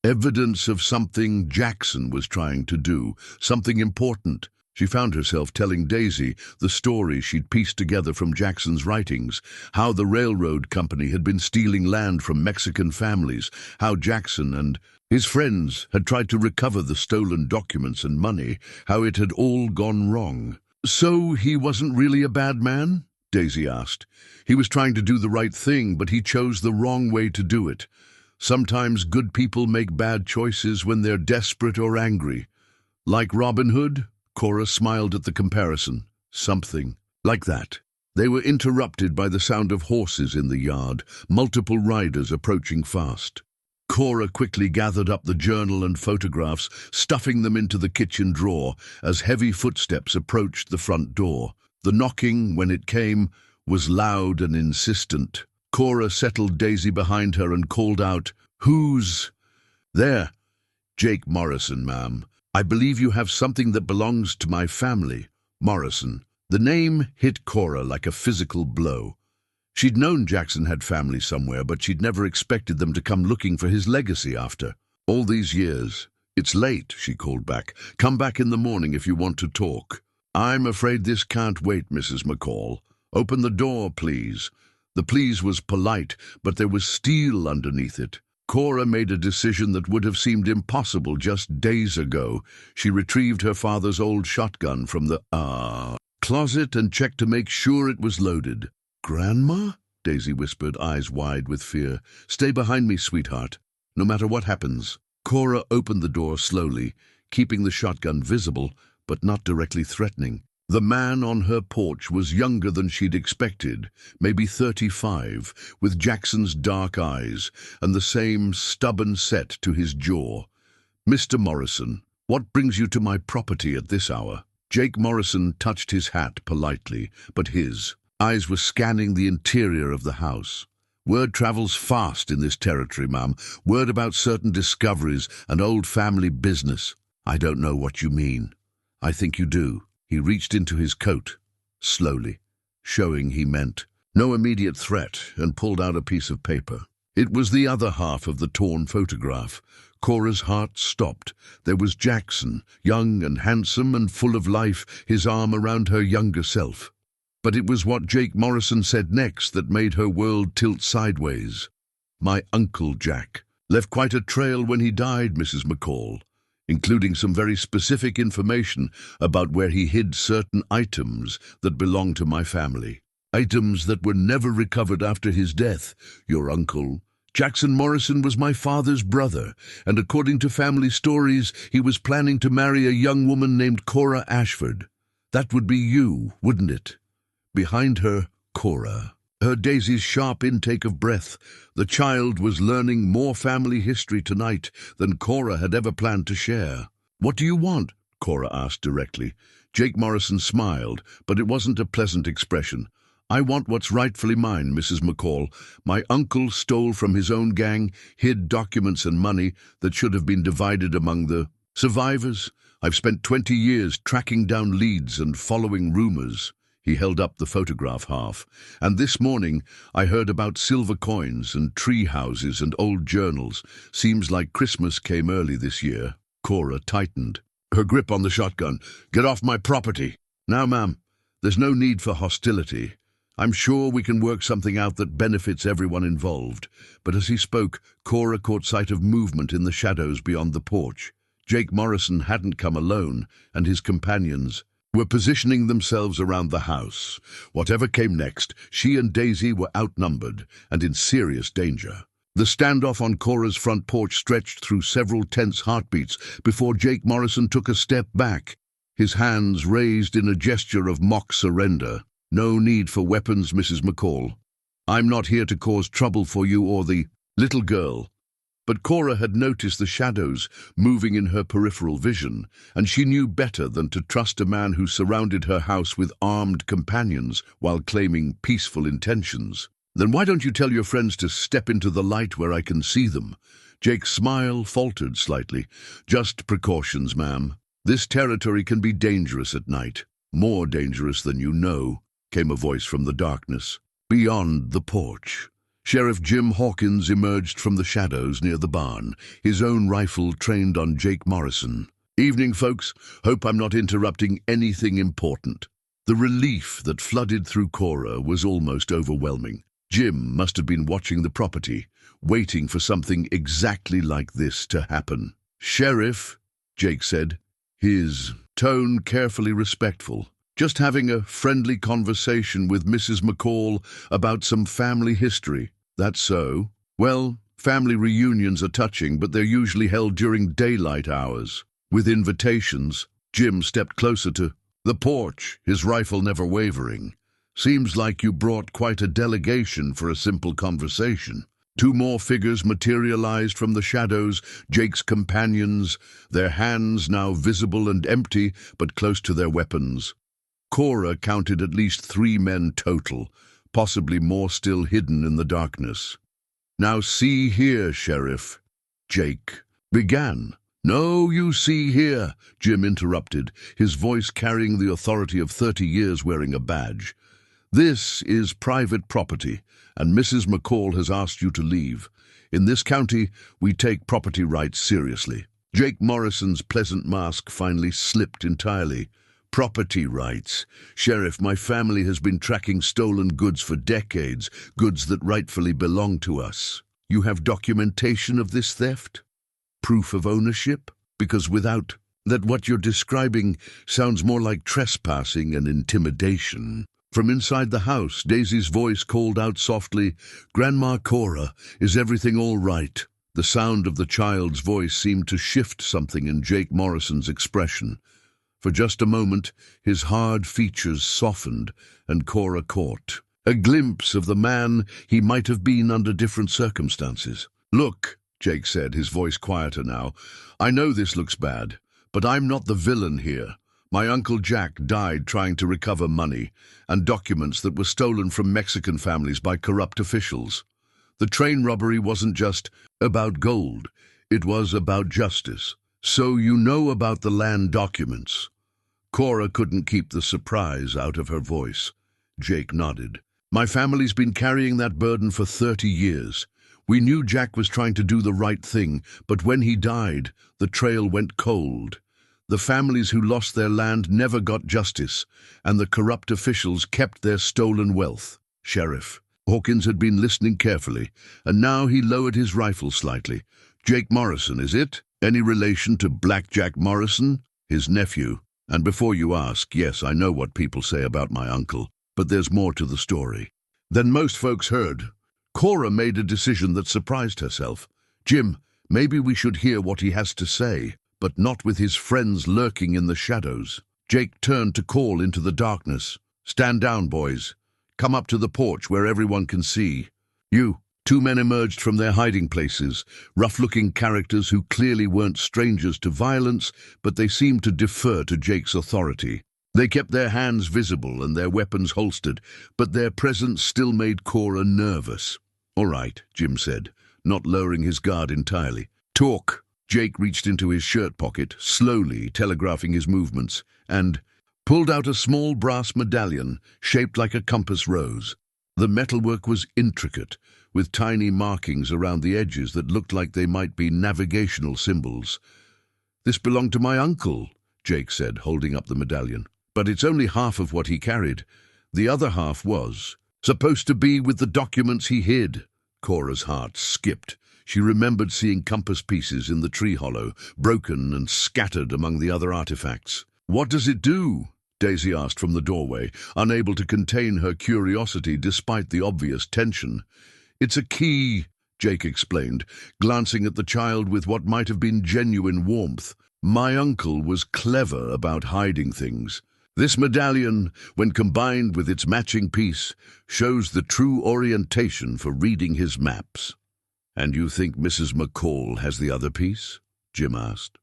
evidence of something Jackson was trying to do, something important." She found herself telling Daisy the story she'd pieced together from Jackson's writings, how the railroad company had been stealing land from Mexican families, how Jackson and his friends had tried to recover the stolen documents and money, how it had all gone wrong. "So he wasn't really a bad man?" Daisy asked. "He was trying to do the right thing, but he chose the wrong way to do it. Sometimes good people make bad choices when they're desperate or angry. Like Robin Hood?" Cora smiled at the comparison. "Something like that." They were interrupted by the sound of horses in the yard, multiple riders approaching fast. Cora quickly gathered up the journal and photographs, stuffing them into the kitchen drawer as heavy footsteps approached the front door. The knocking, when it came, was loud and insistent. Cora settled Daisy behind her and called out, "Who's there?" "Jake Morrison, ma'am. I believe you have something that belongs to my family." Morrison. The name hit Cora like a physical blow. She'd known Jackson had family somewhere, but she'd never expected them to come looking for his legacy after all these years. "It's late," she called back. "Come back in the morning if you want to talk." "I'm afraid this can't wait, Mrs. McCall. Open the door, please." The please was polite, but there was steel underneath it. Cora made a decision that would have seemed impossible just days ago. She retrieved her father's old shotgun from the closet and checked to make sure it was loaded. "Grandma?" Daisy whispered, eyes wide with fear. "Stay behind me, sweetheart, no matter what happens." Cora opened the door slowly, keeping the shotgun visible, but not directly threatening. The man on her porch was younger than she'd expected, maybe 35, with Jackson's dark eyes and the same stubborn set to his jaw. "Mr. Morrison, what brings you to my property at this hour?" Jake Morrison touched his hat politely, but his eyes were scanning the interior of the house. "Word travels fast in this territory, ma'am. Word about certain discoveries and old family business." "I don't know what you mean." "I think you do." He reached into his coat, slowly, showing he meant no immediate threat, and pulled out a piece of paper. It was the other half of the torn photograph. Cora's heart stopped. There was Jackson, young and handsome and full of life, his arm around her younger self. But it was what Jake Morrison said next that made her world tilt sideways. "My Uncle Jack left quite a trail when he died, Mrs. McCall, including some very specific information about where he hid certain items that belonged to my family. Items that were never recovered after his death. Your uncle, Jackson Morrison, was my father's brother, and according to family stories, he was planning to marry a young woman named Cora Ashford. That would be you, wouldn't it?" Behind her, Cora. Her Daisy's sharp intake of breath. The child was learning more family history tonight than Cora had ever planned to share. "What do you want?" Cora asked directly. Jake Morrison smiled, but it wasn't a pleasant expression. "I want what's rightfully mine, Mrs. McCall. My uncle stole from his own gang, hid documents and money that should have been divided among the survivors. I've spent 20 years tracking down leads and following rumors." He held up the photograph half. "And this morning I heard about silver coins and tree houses and old journals. Seems like Christmas came early this year." Cora tightened her grip on the shotgun. "Get off my property." "Now, ma'am, there's no need for hostility. I'm sure we can work something out that benefits everyone involved." But as he spoke, Cora caught sight of movement in the shadows beyond the porch. Jake Morrison hadn't come alone, and his companions were positioning themselves around the house. Whatever came next, she and Daisy were outnumbered and in serious danger. The standoff on Cora's front porch stretched through several tense heartbeats before Jake Morrison took a step back, his hands raised in a gesture of mock surrender. "No need for weapons, Mrs. McCall. I'm not here to cause trouble for you or the little girl." But Cora had noticed the shadows moving in her peripheral vision, and she knew better than to trust a man who surrounded her house with armed companions while claiming peaceful intentions. "Then why don't you tell your friends to step into the light where I can see them?" Jake's smile faltered slightly. "Just precautions, ma'am. This territory can be dangerous at night. More dangerous than you know," came a voice from the darkness. Beyond the porch, Sheriff Jim Hawkins emerged from the shadows near the barn, his own rifle trained on Jake Morrison. "Evening, folks. Hope I'm not interrupting anything important." The relief that flooded through Cora was almost overwhelming. Jim must have been watching the property, waiting for something exactly like this to happen. "Sheriff," Jake said, his tone carefully respectful. "Just having a friendly conversation with Mrs. McCall about some family history." "That's so?" "Well, family reunions are touching, but they're usually held during daylight hours, with invitations." Jim stepped closer to the porch, his rifle never wavering. "Seems like you brought quite a delegation for a simple conversation." Two more figures materialized from the shadows, Jake's companions, their hands now visible and empty, but close to their weapons. Cora counted at least 3 men total, possibly more still hidden in the darkness. "Now see here, Sheriff," Jake began. "No, you see here," Jim interrupted, his voice carrying the authority of 30 years wearing a badge. "This is private property, and Mrs. McCall has asked you to leave. In this county, we take property rights seriously." Jake Morrison's pleasant mask finally slipped entirely. Property rights. Sheriff, my family has been tracking stolen goods for decades, goods that rightfully belong to us. You have documentation of this theft? Proof of ownership? Because without that, what you're describing sounds more like trespassing and intimidation. From inside the house, Daisy's voice called out softly, "Grandma Cora, is everything all right?" The sound of the child's voice seemed to shift something in Jake Morrison's expression. For just a moment, his hard features softened, and Cora caught a glimpse of the man he might have been under different circumstances. "Look," Jake said, his voice quieter now, "I know this looks bad, but I'm not the villain here. My Uncle Jack died trying to recover money and documents that were stolen from Mexican families by corrupt officials. The train robbery wasn't just about gold, it was about justice. So you know about the land documents?" Cora couldn't keep the surprise out of her voice. Jake nodded. "My family's been carrying that burden for 30 years. We knew Jack was trying to do the right thing, but when he died, the trail went cold. The families who lost their land never got justice, and the corrupt officials kept their stolen wealth." Sheriff Hawkins had been listening carefully, and now he lowered his rifle slightly. "Jake Morrison, is it? Any relation to Black Jack Morrison?" "His nephew. And before you ask, yes, I know what people say about my uncle, but there's more to the story than most folks heard." Cora made a decision that surprised herself. "Jim, maybe we should hear what he has to say, but not with his friends lurking in the shadows." Jake turned to call into the darkness. "Stand down, boys. Come up to the porch where everyone can see." "You." Two men emerged from their hiding places, rough-looking characters who clearly weren't strangers to violence, but they seemed to defer to Jake's authority. They kept their hands visible and their weapons holstered, but their presence still made Cora nervous. "All right," Jim said, not lowering his guard entirely. "Talk." Jake reached into his shirt pocket, slowly telegraphing his movements, and pulled out a small brass medallion shaped like a compass rose. The metalwork was intricate, with tiny markings around the edges that looked like they might be navigational symbols. "This belonged to my uncle," Jake said, holding up the medallion. "But it's only half of what he carried. The other half was supposed to be with the documents he hid." Cora's heart skipped. She remembered seeing compass pieces in the tree hollow, broken and scattered among the other artifacts. "What does it do?" Daisy asked from the doorway, unable to contain her curiosity despite the obvious tension. "It's a key," Jake explained, glancing at the child with what might have been genuine warmth. "My uncle was clever about hiding things. This medallion, when combined with its matching piece, shows the true orientation for reading his maps." "And you think Mrs. McCall has the other piece?" Jim asked.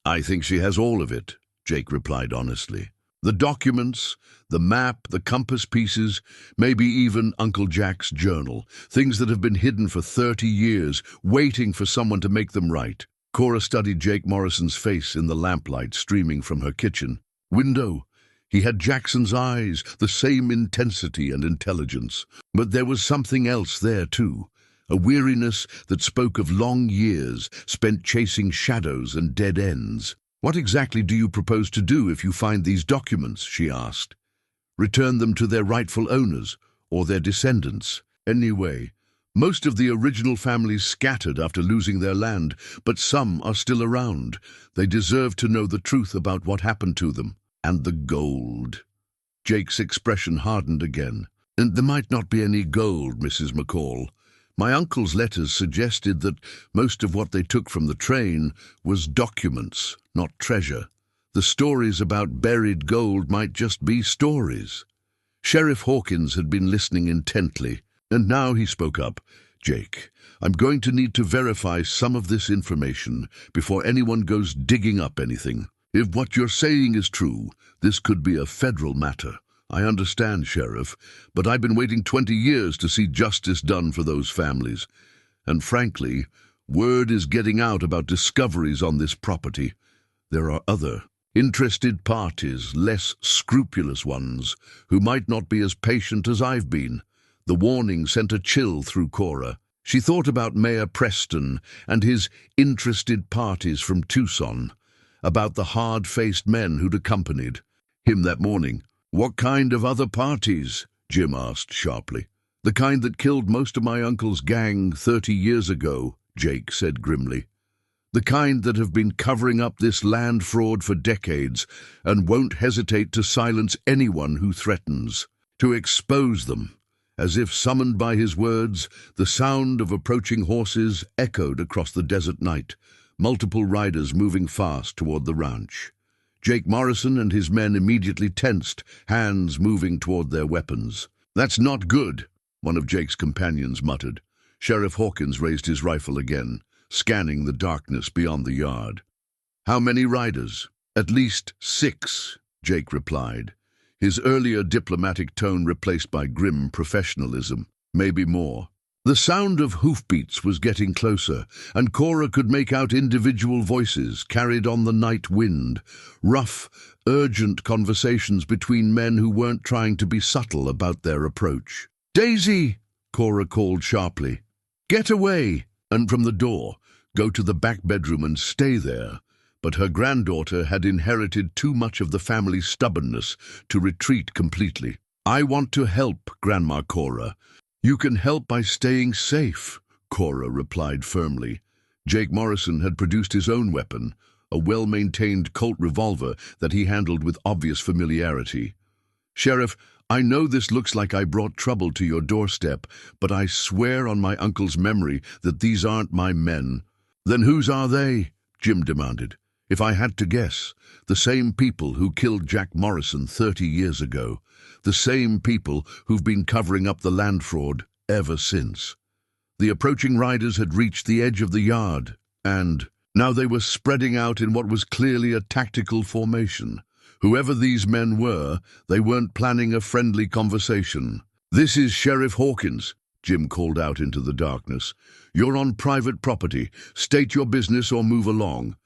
"I think she has all of it," Jake replied honestly. "The documents, the map, the compass pieces, maybe even Uncle Jack's journal, things that have been hidden for 30 years, waiting for someone to make them right." Cora studied Jake Morrison's face in the lamplight streaming from her kitchen window. He had Jackson's eyes, the same intensity and intelligence. But there was something else there too, a weariness that spoke of long years spent chasing shadows and dead ends. "What exactly do you propose to do if you find these documents?" she asked. "Return them to their rightful owners, or their descendants? Anyway, most of the original families scattered after losing their land, but some are still around. They deserve to know the truth about what happened to them. And the gold." Jake's expression hardened again. "And there might not be any gold, Mrs. McCall. My uncle's letters suggested that most of what they took from the train was documents, not treasure. The stories about buried gold might just be stories." Sheriff Hawkins had been listening intently, and now he spoke up. "Jake, I'm going to need to verify some of this information before anyone goes digging up anything. If what you're saying is true, this could be a federal matter. I understand, Sheriff, but I've been waiting 20 years to see justice done for those families. And frankly, word is getting out about discoveries on this property. There are other interested parties, less scrupulous ones, who might not be as patient as I've been." The warning sent a chill through Cora. She thought about Mayor Preston and his interested parties from Tucson, about the hard-faced men who'd accompanied him that morning. "What kind of other parties?" Jim asked sharply. "The kind that killed most of my uncle's gang 30 years ago," Jake said grimly. "The kind that have been covering up this land fraud for decades and won't hesitate to silence anyone who threatens, to expose them." As if summoned by his words, the sound of approaching horses echoed across the desert night, multiple riders moving fast toward the ranch. Jake Morrison and his men immediately tensed, hands moving toward their weapons. "That's not good," one of Jake's companions muttered. Sheriff Hawkins raised his rifle again, scanning the darkness beyond the yard. "How many riders?" "At least 6, Jake replied, his earlier diplomatic tone replaced by grim professionalism. "Maybe more." The sound of hoofbeats was getting closer, and Cora could make out individual voices carried on the night wind, rough, urgent conversations between men who weren't trying to be subtle about their approach. "Daisy!" Cora called sharply. "Get away!" And from the door, "Go to the back bedroom and stay there." But her granddaughter had inherited too much of the family's stubbornness to retreat completely. "I want to help, Grandma Cora." "You can help by staying safe," Cora replied firmly. Jake Morrison had produced his own weapon, a well-maintained Colt revolver that he handled with obvious familiarity. "Sheriff, I know this looks like I brought trouble to your doorstep, but I swear on my uncle's memory that these aren't my men." "Then whose are they?" Jim demanded. "If I had to guess, the same people who killed Jack Morrison 30 years ago. The same people who've been covering up the land fraud ever since." The approaching riders had reached the edge of the yard, and now they were spreading out in what was clearly a tactical formation. Whoever these men were, they weren't planning a friendly conversation. "This is Sheriff Hawkins," Jim called out into the darkness. "You're on private property. State your business or move along."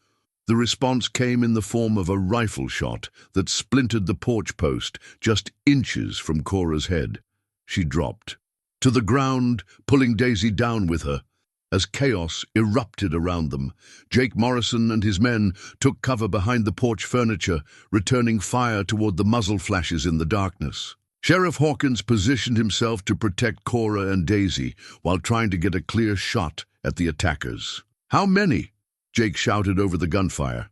The response came in the form of a rifle shot that splintered the porch post just inches from Cora's head. She dropped to the ground, pulling Daisy down with her. As chaos erupted around them, Jake Morrison and his men took cover behind the porch furniture, returning fire toward the muzzle flashes in the darkness. Sheriff Hawkins positioned himself to protect Cora and Daisy while trying to get a clear shot at the attackers. "How many?" Jake shouted over the gunfire.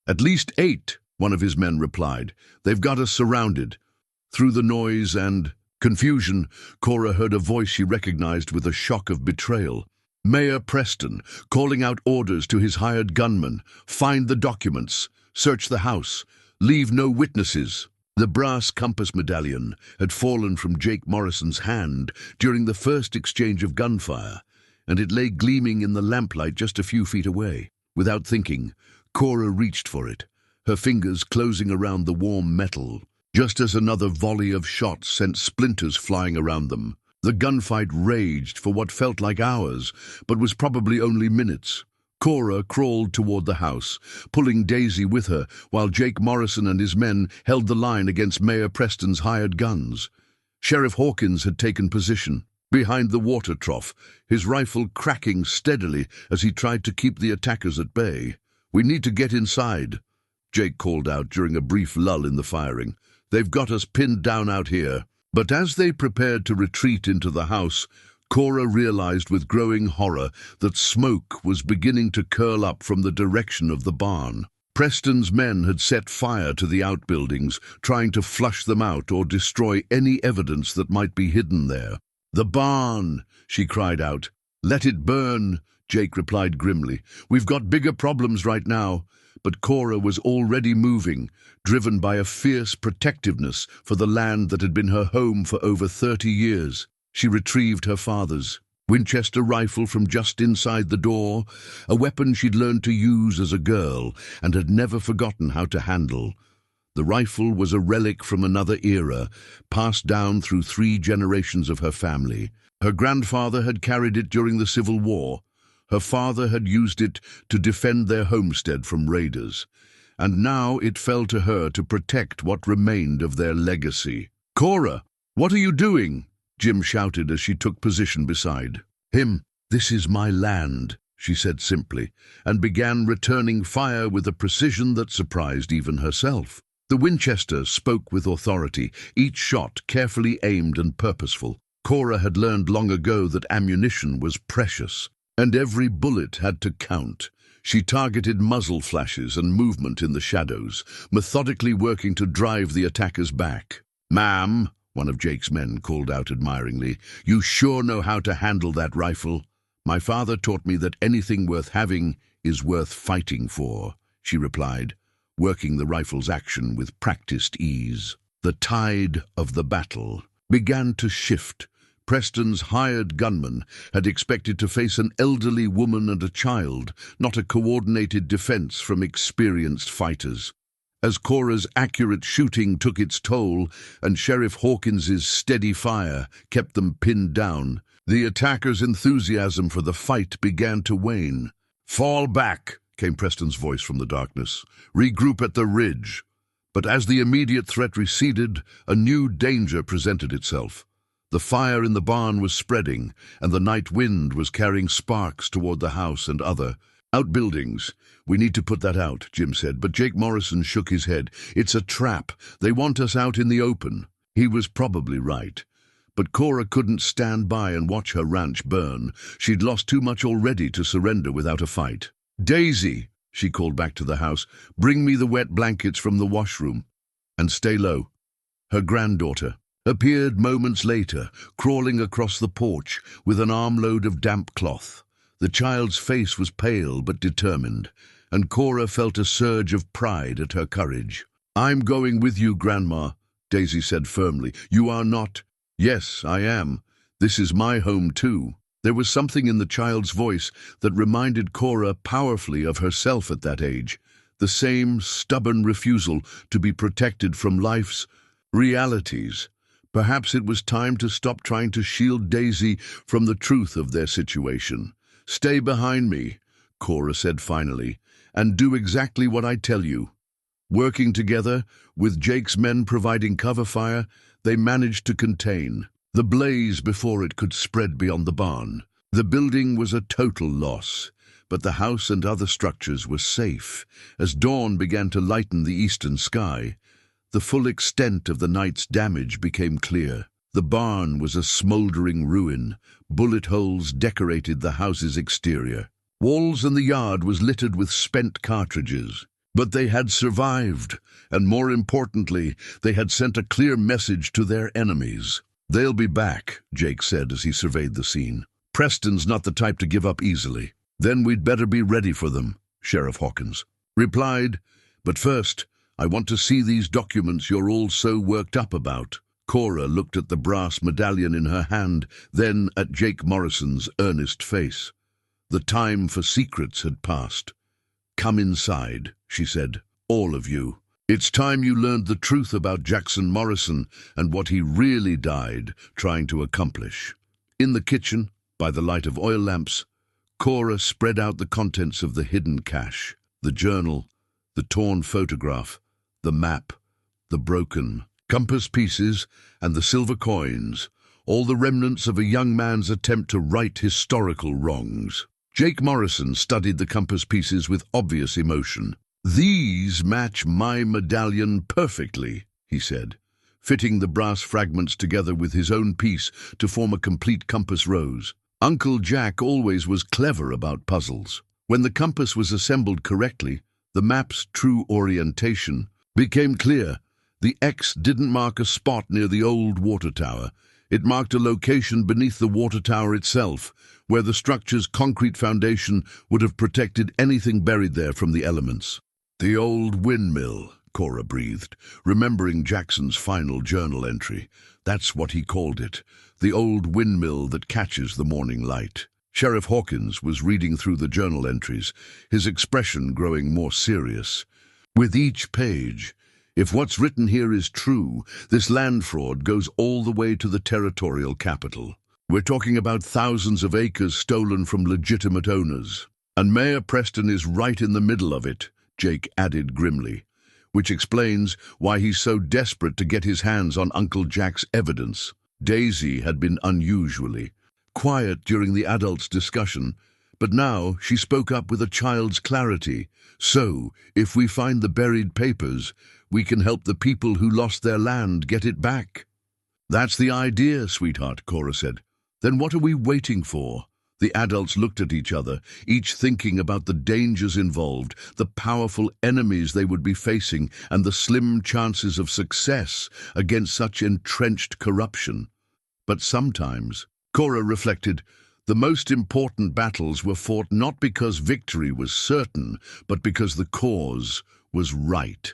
"At least 8, one of his men replied. "They've got us surrounded." Through the noise and confusion, Cora heard a voice she recognized with a shock of betrayal. Mayor Preston, calling out orders to his hired gunmen. "Find the documents. Search the house. Leave no witnesses." The brass compass medallion had fallen from Jake Morrison's hand during the first exchange of gunfire, and it lay gleaming in the lamplight just a few feet away. Without thinking, Cora reached for it, her fingers closing around the warm metal, just as another volley of shots sent splinters flying around them. The gunfight raged for what felt like hours, but was probably only minutes. Cora crawled toward the house, pulling Daisy with her, while Jake Morrison and his men held the line against Mayor Preston's hired guns. Sheriff Hawkins had taken position behind the water trough, his rifle cracking steadily as he tried to keep the attackers at bay. "We need to get inside," Jake called out during a brief lull in the firing. "They've got us pinned down out here." But as they prepared to retreat into the house, Cora realized with growing horror that smoke was beginning to curl up from the direction of the barn. Preston's men had set fire to the outbuildings, trying to flush them out or destroy any evidence that might be hidden there. "The barn!" she cried out. "Let it burn," Jake replied grimly. "We've got bigger problems right now." But Cora was already moving, driven by a fierce protectiveness for the land that had been her home for over 30 years. She retrieved her father's Winchester rifle from just inside the door, a weapon she'd learned to use as a girl and had never forgotten how to handle. The rifle was a relic from another era, passed down through 3 generations of her family. Her grandfather had carried it during the Civil War. Her father had used it to defend their homestead from raiders. And now it fell to her to protect what remained of their legacy. "Cora, what are you doing?" Jim shouted as she took position beside him. "This is my land," she said simply, and began returning fire with a precision that surprised even herself. The Winchester spoke with authority, each shot carefully aimed and purposeful. Cora had learned long ago that ammunition was precious, and every bullet had to count. She targeted muzzle flashes and movement in the shadows, methodically working to drive the attackers back. "Ma'am," one of Jake's men called out admiringly, "you sure know how to handle that rifle." "My father taught me that anything worth having is worth fighting for," she replied, working the rifle's action with practiced ease. The tide of the battle began to shift. Preston's hired gunman had expected to face an elderly woman and a child, not a coordinated defense from experienced fighters. As Cora's accurate shooting took its toll and Sheriff Hawkins's steady fire kept them pinned down, the attackers' enthusiasm for the fight began to wane. "Fall back," came Preston's voice from the darkness. "Regroup at the ridge." But as the immediate threat receded, a new danger presented itself. The fire in the barn was spreading, and the night wind was carrying sparks toward the house and other outbuildings. "We need to put that out," Jim said, but Jake Morrison shook his head. "It's a trap. They want us out in the open." He was probably right. But Cora couldn't stand by and watch her ranch burn. She'd lost too much already to surrender without a fight. "Daisy," she called back to the house, "bring me the wet blankets from the washroom. And stay low." Her granddaughter appeared moments later, crawling across the porch with an armload of damp cloth. The child's face was pale but determined, and Cora felt a surge of pride at her courage. "I'm going with you, Grandma," Daisy said firmly. "You are not." "Yes, I am. This is my home too." There was something in the child's voice that reminded Cora powerfully of herself at that age, the same stubborn refusal to be protected from life's realities. Perhaps it was time to stop trying to shield Daisy from the truth of their situation. "Stay behind me," Cora said finally, "and do exactly what I tell you." Working together, with Jake's men providing cover fire, they managed to contain the blaze before it could spread beyond the barn. The building was a total loss, but the house and other structures were safe. As dawn began to lighten the eastern sky, the full extent of the night's damage became clear. The barn was a smoldering ruin. Bullet holes decorated the house's exterior. Walls and the yard was littered with spent cartridges. But they had survived, and more importantly, they had sent a clear message to their enemies. "They'll be back," Jake said as he surveyed the scene. "Preston's not the type to give up easily." "Then we'd better be ready for them," Sheriff Hawkins replied. "But first, I want to see these documents you're all so worked up about." Cora looked at the brass medallion in her hand, then at Jake Morrison's earnest face. The time for secrets had passed. "Come inside," she said, "all of you. It's time you learned the truth about Jackson Morrison and what he really died trying to accomplish." In the kitchen, by the light of oil lamps, Cora spread out the contents of the hidden cache: the journal, the torn photograph, the map, the broken compass pieces, and the silver coins, all the remnants of a young man's attempt to right historical wrongs. Jake Morrison studied the compass pieces with obvious emotion. "These match my medallion perfectly," he said, fitting the brass fragments together with his own piece to form a complete compass rose. Uncle Jack always was clever about puzzles. When the compass was assembled correctly, the map's true orientation became clear. The X didn't mark a spot near the old water tower. It marked a location beneath the water tower itself, where the structure's concrete foundation would have protected anything buried there from the elements. "The old windmill," Cora breathed, remembering Jackson's final journal entry. That's what he called it, the old windmill that catches the morning light. Sheriff Hawkins was reading through the journal entries, his expression growing more serious. "With each page, if what's written here is true, this land fraud goes all the way to the territorial capital. We're talking about thousands of acres stolen from legitimate owners. And Mayor Preston is right in the middle of it," Jake added grimly, "which explains why he's so desperate to get his hands on Uncle Jack's evidence." Daisy had been unusually quiet during the adults' discussion, but now she spoke up with a child's clarity. "So, if we find the buried papers, we can help the people who lost their land get it back." "That's the idea, sweetheart," Cora said. "Then what are we waiting for?" The adults looked at each other, each thinking about the dangers involved, the powerful enemies they would be facing, and the slim chances of success against such entrenched corruption. But sometimes, Cora reflected, the most important battles were fought not because victory was certain, but because the cause was right.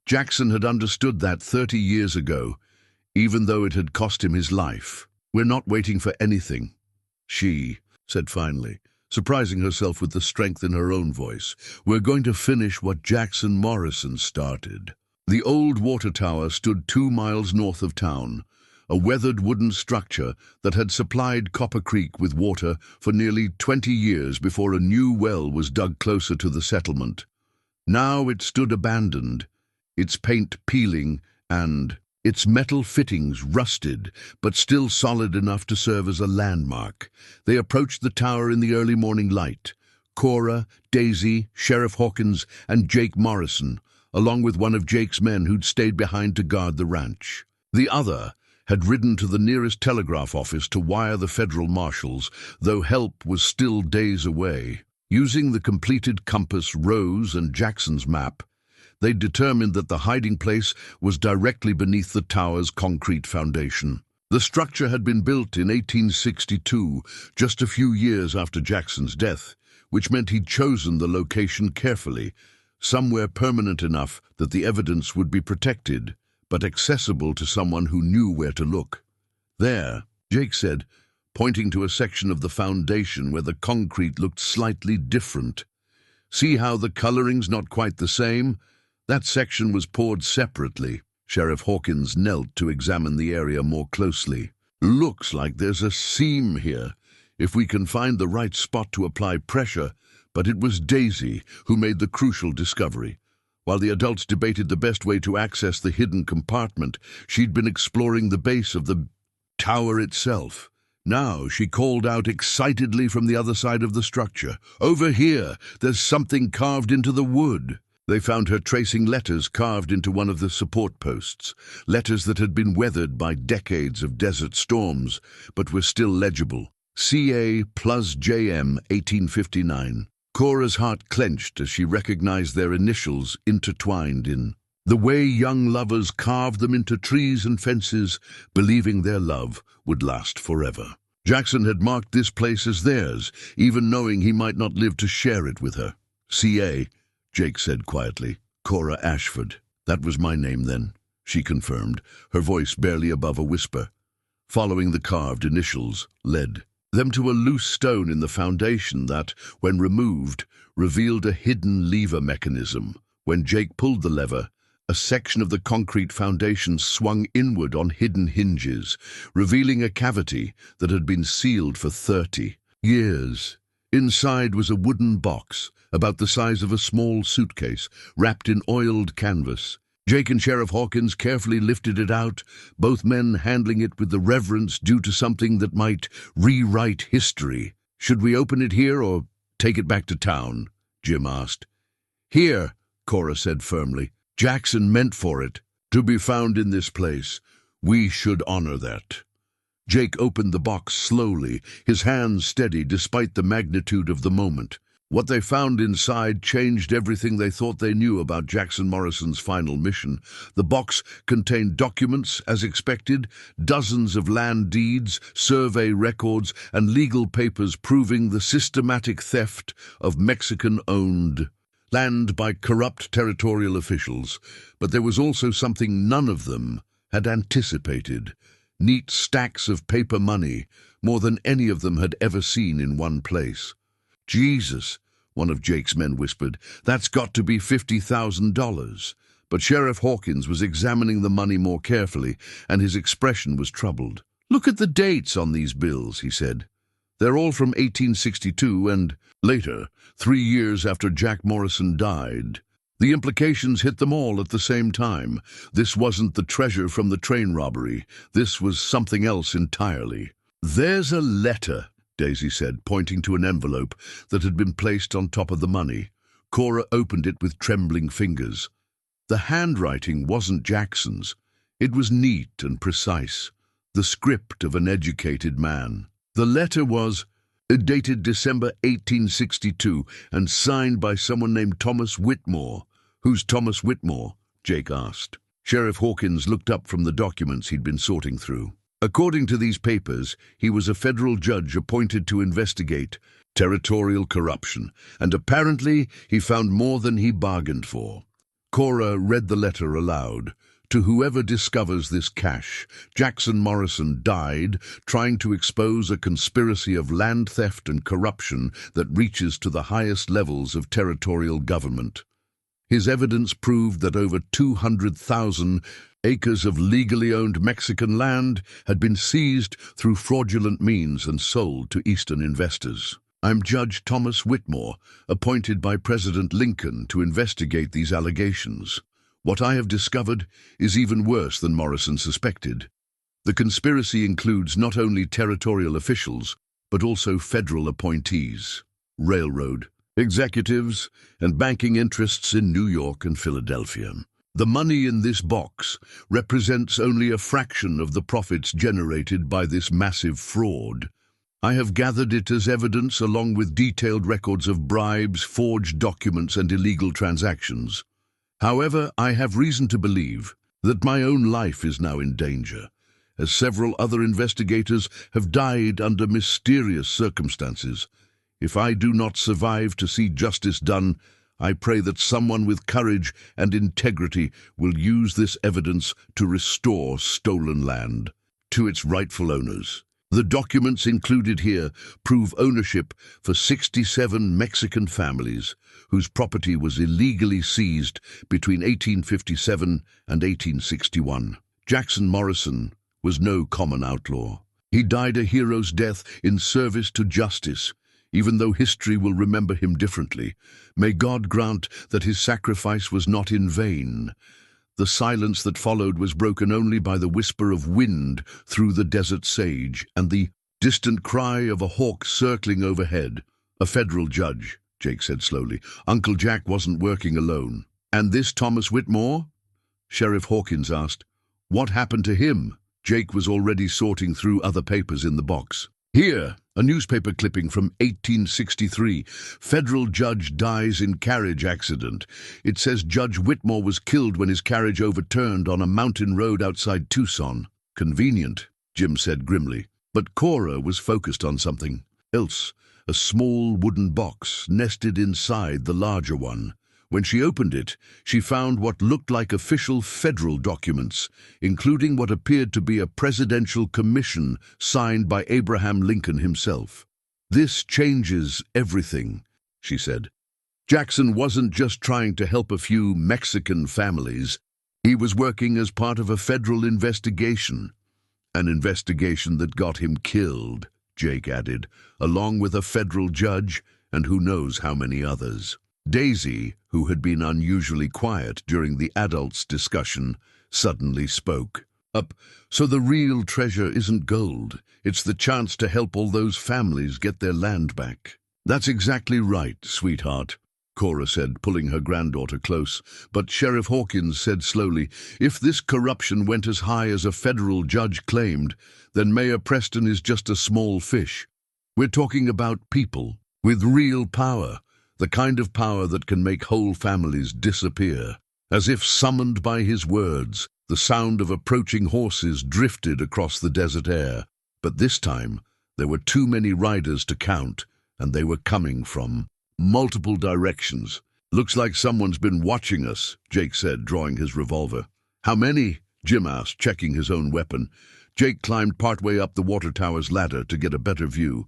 Jackson had understood that 30 years ago, even though it had cost him his life. "We're not waiting for anything," she said finally, surprising herself with the strength in her own voice. "We're going to finish what Jackson Morrison started." The old water tower stood 2 miles north of town, a weathered wooden structure that had supplied Copper Creek with water for nearly 20 years before a new well was dug closer to the settlement. Now it stood abandoned, its paint peeling and its metal fittings rusted, but still solid enough to serve as a landmark. They approached the tower in the early morning light. Cora, Daisy, Sheriff Hawkins, and Jake Morrison, along with one of Jake's men who'd stayed behind to guard the ranch. The other had ridden to the nearest telegraph office to wire the federal marshals, though help was still days away. Using the completed compass, Rose, and Jackson's map, they determined that the hiding place was directly beneath the tower's concrete foundation. The structure had been built in 1862, just a few years after Jackson's death, which meant he'd chosen the location carefully, somewhere permanent enough that the evidence would be protected, but accessible to someone who knew where to look. "There," Jake said, pointing to a section of the foundation where the concrete looked slightly different. "See how the coloring's not quite the same? That section was poured separately." Sheriff Hawkins knelt to examine the area more closely. "Looks like there's a seam here, if we can find the right spot to apply pressure," but it was Daisy who made the crucial discovery. While the adults debated the best way to access the hidden compartment, she'd been exploring the base of the tower itself. Now she called out excitedly from the other side of the structure, "Over here, there's something carved into the wood." They found her tracing letters carved into one of the support posts, letters that had been weathered by decades of desert storms, but were still legible. CA plus JM 1859. Cora's heart clenched as she recognized their initials intertwined in the way young lovers carved them into trees and fences, believing their love would last forever. Jackson had marked this place as theirs, even knowing he might not live to share it with her. "CA," Jake said quietly. "Cora Ashford." "That was my name then," she confirmed, her voice barely above a whisper. Following the carved initials led them to a loose stone in the foundation that, when removed, revealed a hidden lever mechanism. When Jake pulled the lever, a section of the concrete foundation swung inward on hidden hinges, revealing a cavity that had been sealed for 30 years. Inside was a wooden box, about the size of a small suitcase, wrapped in oiled canvas. Jake and Sheriff Hawkins carefully lifted it out, both men handling it with the reverence due to something that might rewrite history. "Should we open it here or take it back to town?" Jim asked. "Here," Cora said firmly. "Jackson meant for it to be found in this place. We should honor that." Jake opened the box slowly, his hands steady despite the magnitude of the moment. What they found inside changed everything they thought they knew about Jackson Morrison's final mission. The box contained documents, as expected, dozens of land deeds, survey records, and legal papers proving the systematic theft of Mexican-owned land by corrupt territorial officials. But there was also something none of them had anticipated: neat stacks of paper money, more than any of them had ever seen in one place. "Jesus," one of Jake's men whispered, "that's got to be $50,000. But Sheriff Hawkins was examining the money more carefully, and his expression was troubled. "Look at the dates on these bills," he said. "They're all from 1862 and later, 3 years after Jack Morrison died. The implications hit them all at the same time. This wasn't the treasure from the train robbery. This was something else entirely." "There's a letter," Daisy said, pointing to an envelope that had been placed on top of the money. Cora opened it with trembling fingers. The handwriting wasn't Jackson's. It was neat and precise, the script of an educated man. The letter was dated December 1862 and signed by someone named Thomas Whitmore. "Who's Thomas Whitmore?" Jake asked. Sheriff Hawkins looked up from the documents he'd been sorting through. "According to these papers, he was a federal judge appointed to investigate territorial corruption, and apparently he found more than he bargained for." Cora read the letter aloud. "To whoever discovers this cache, Jackson Morrison died trying to expose a conspiracy of land theft and corruption that reaches to the highest levels of territorial government. His evidence proved that over 200,000 acres of legally owned Mexican land had been seized through fraudulent means and sold to Eastern investors. I'm Judge Thomas Whitmore, appointed by President Lincoln to investigate these allegations. What I have discovered is even worse than Morrison suspected. The conspiracy includes not only territorial officials, but also federal appointees, railroad executives, and banking interests in New York and Philadelphia. The money in this box represents only a fraction of the profits generated by this massive fraud. I have gathered it as evidence along with detailed records of bribes, forged documents, and illegal transactions. However, I have reason to believe that my own life is now in danger, as several other investigators have died under mysterious circumstances. If I do not survive to see justice done, I pray that someone with courage and integrity will use this evidence to restore stolen land to its rightful owners. The documents included here prove ownership for 67 Mexican families whose property was illegally seized between 1857 and 1861. Jackson Morrison was no common outlaw. He died a hero's death in service to justice, even though history will remember him differently. May God grant that his sacrifice was not in vain. The silence that followed was broken only by the whisper of wind through the desert sage and the distant cry of a hawk circling overhead. "A federal judge," Jake said slowly. "Uncle Jack wasn't working alone." "And this Thomas Whitmore?" Sheriff Hawkins asked. "What happened to him?" Jake was already sorting through other papers in the box. "Here, a newspaper clipping from 1863. Federal judge dies in carriage accident. It says Judge Whitmore was killed when his carriage overturned on a mountain road outside Tucson." "Convenient," Jim said grimly. But Cora was focused on something else, a small wooden box nested inside the larger one. When she opened it, she found what looked like official federal documents, including what appeared to be a presidential commission signed by Abraham Lincoln himself. "This changes everything," she said. "Jackson wasn't just trying to help a few Mexican families. He was working as part of a federal investigation. An investigation that got him killed," Jake added, "along with a federal judge and who knows how many others." Daisy, who had been unusually quiet during the adults' discussion, suddenly spoke up. "So the real treasure isn't gold. It's the chance to help all those families get their land back." "That's exactly right, sweetheart," Cora said, pulling her granddaughter close. But Sheriff Hawkins said slowly, "If this corruption went as high as a federal judge claimed, then Mayor Preston is just a small fish. We're talking about people with real power. The kind of power that can make whole families disappear." As if summoned by his words, the sound of approaching horses drifted across the desert air. But this time, there were too many riders to count, and they were coming from multiple directions. "Looks like someone's been watching us," Jake said, drawing his revolver. "How many?" Jim asked, checking his own weapon. Jake climbed partway up the water tower's ladder to get a better view.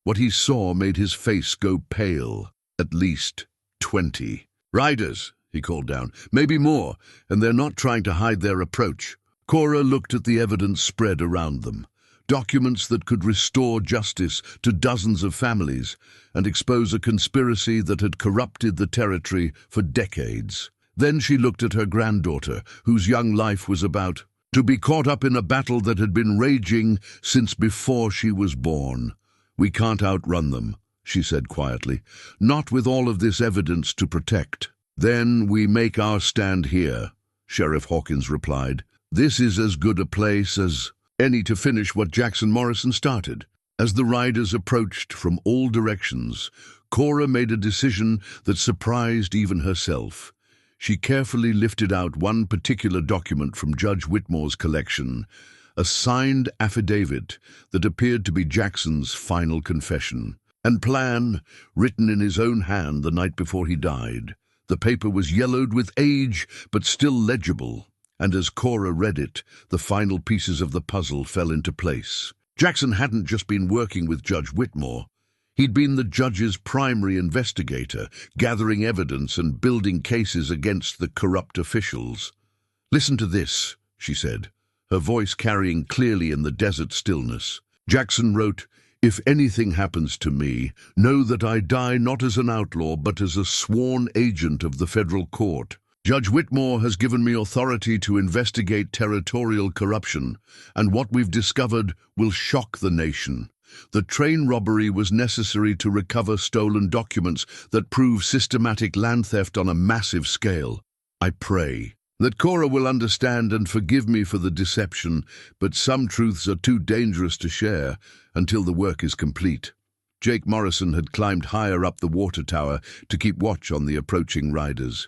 What he saw made his face go pale. "At least 20. "Riders," he called down. "Maybe more, and they're not trying to hide their approach." Cora looked at the evidence spread around them. Documents that could restore justice to dozens of families and expose a conspiracy that had corrupted the territory for decades. Then she looked at her granddaughter, whose young life was about To be caught up in a battle that had been raging since before she was born. We can't outrun them, she said quietly, not with all of this evidence to protect. Then we make our stand here, Sheriff Hawkins replied. This is as good a place as any to finish what Jackson Morrison started. As the riders approached from all directions, Cora made a decision that surprised even herself. She carefully lifted out one particular document from Judge Whitmore's collection, a signed affidavit that appeared to be Jackson's final confession and plan, written in his own hand the night before he died. The paper was yellowed with age, but still legible, and as Cora read it, the final pieces of the puzzle fell into place. Jackson hadn't just been working with Judge Whitmore. He'd been the judge's primary investigator, gathering evidence and building cases against the corrupt officials. "Listen to this," she said, her voice carrying clearly in the desert stillness. Jackson wrote, "If anything happens to me, know that I die not as an outlaw but as a sworn agent of the federal court. Judge Whitmore has given me authority to investigate territorial corruption, and what we've discovered will shock the nation. The train robbery was necessary to recover stolen documents that prove systematic land theft on a massive scale. I pray that Cora will understand and forgive me for the deception, but some truths are too dangerous to share until the work is complete." Jake Morrison had climbed higher up the water tower to keep watch on the approaching riders.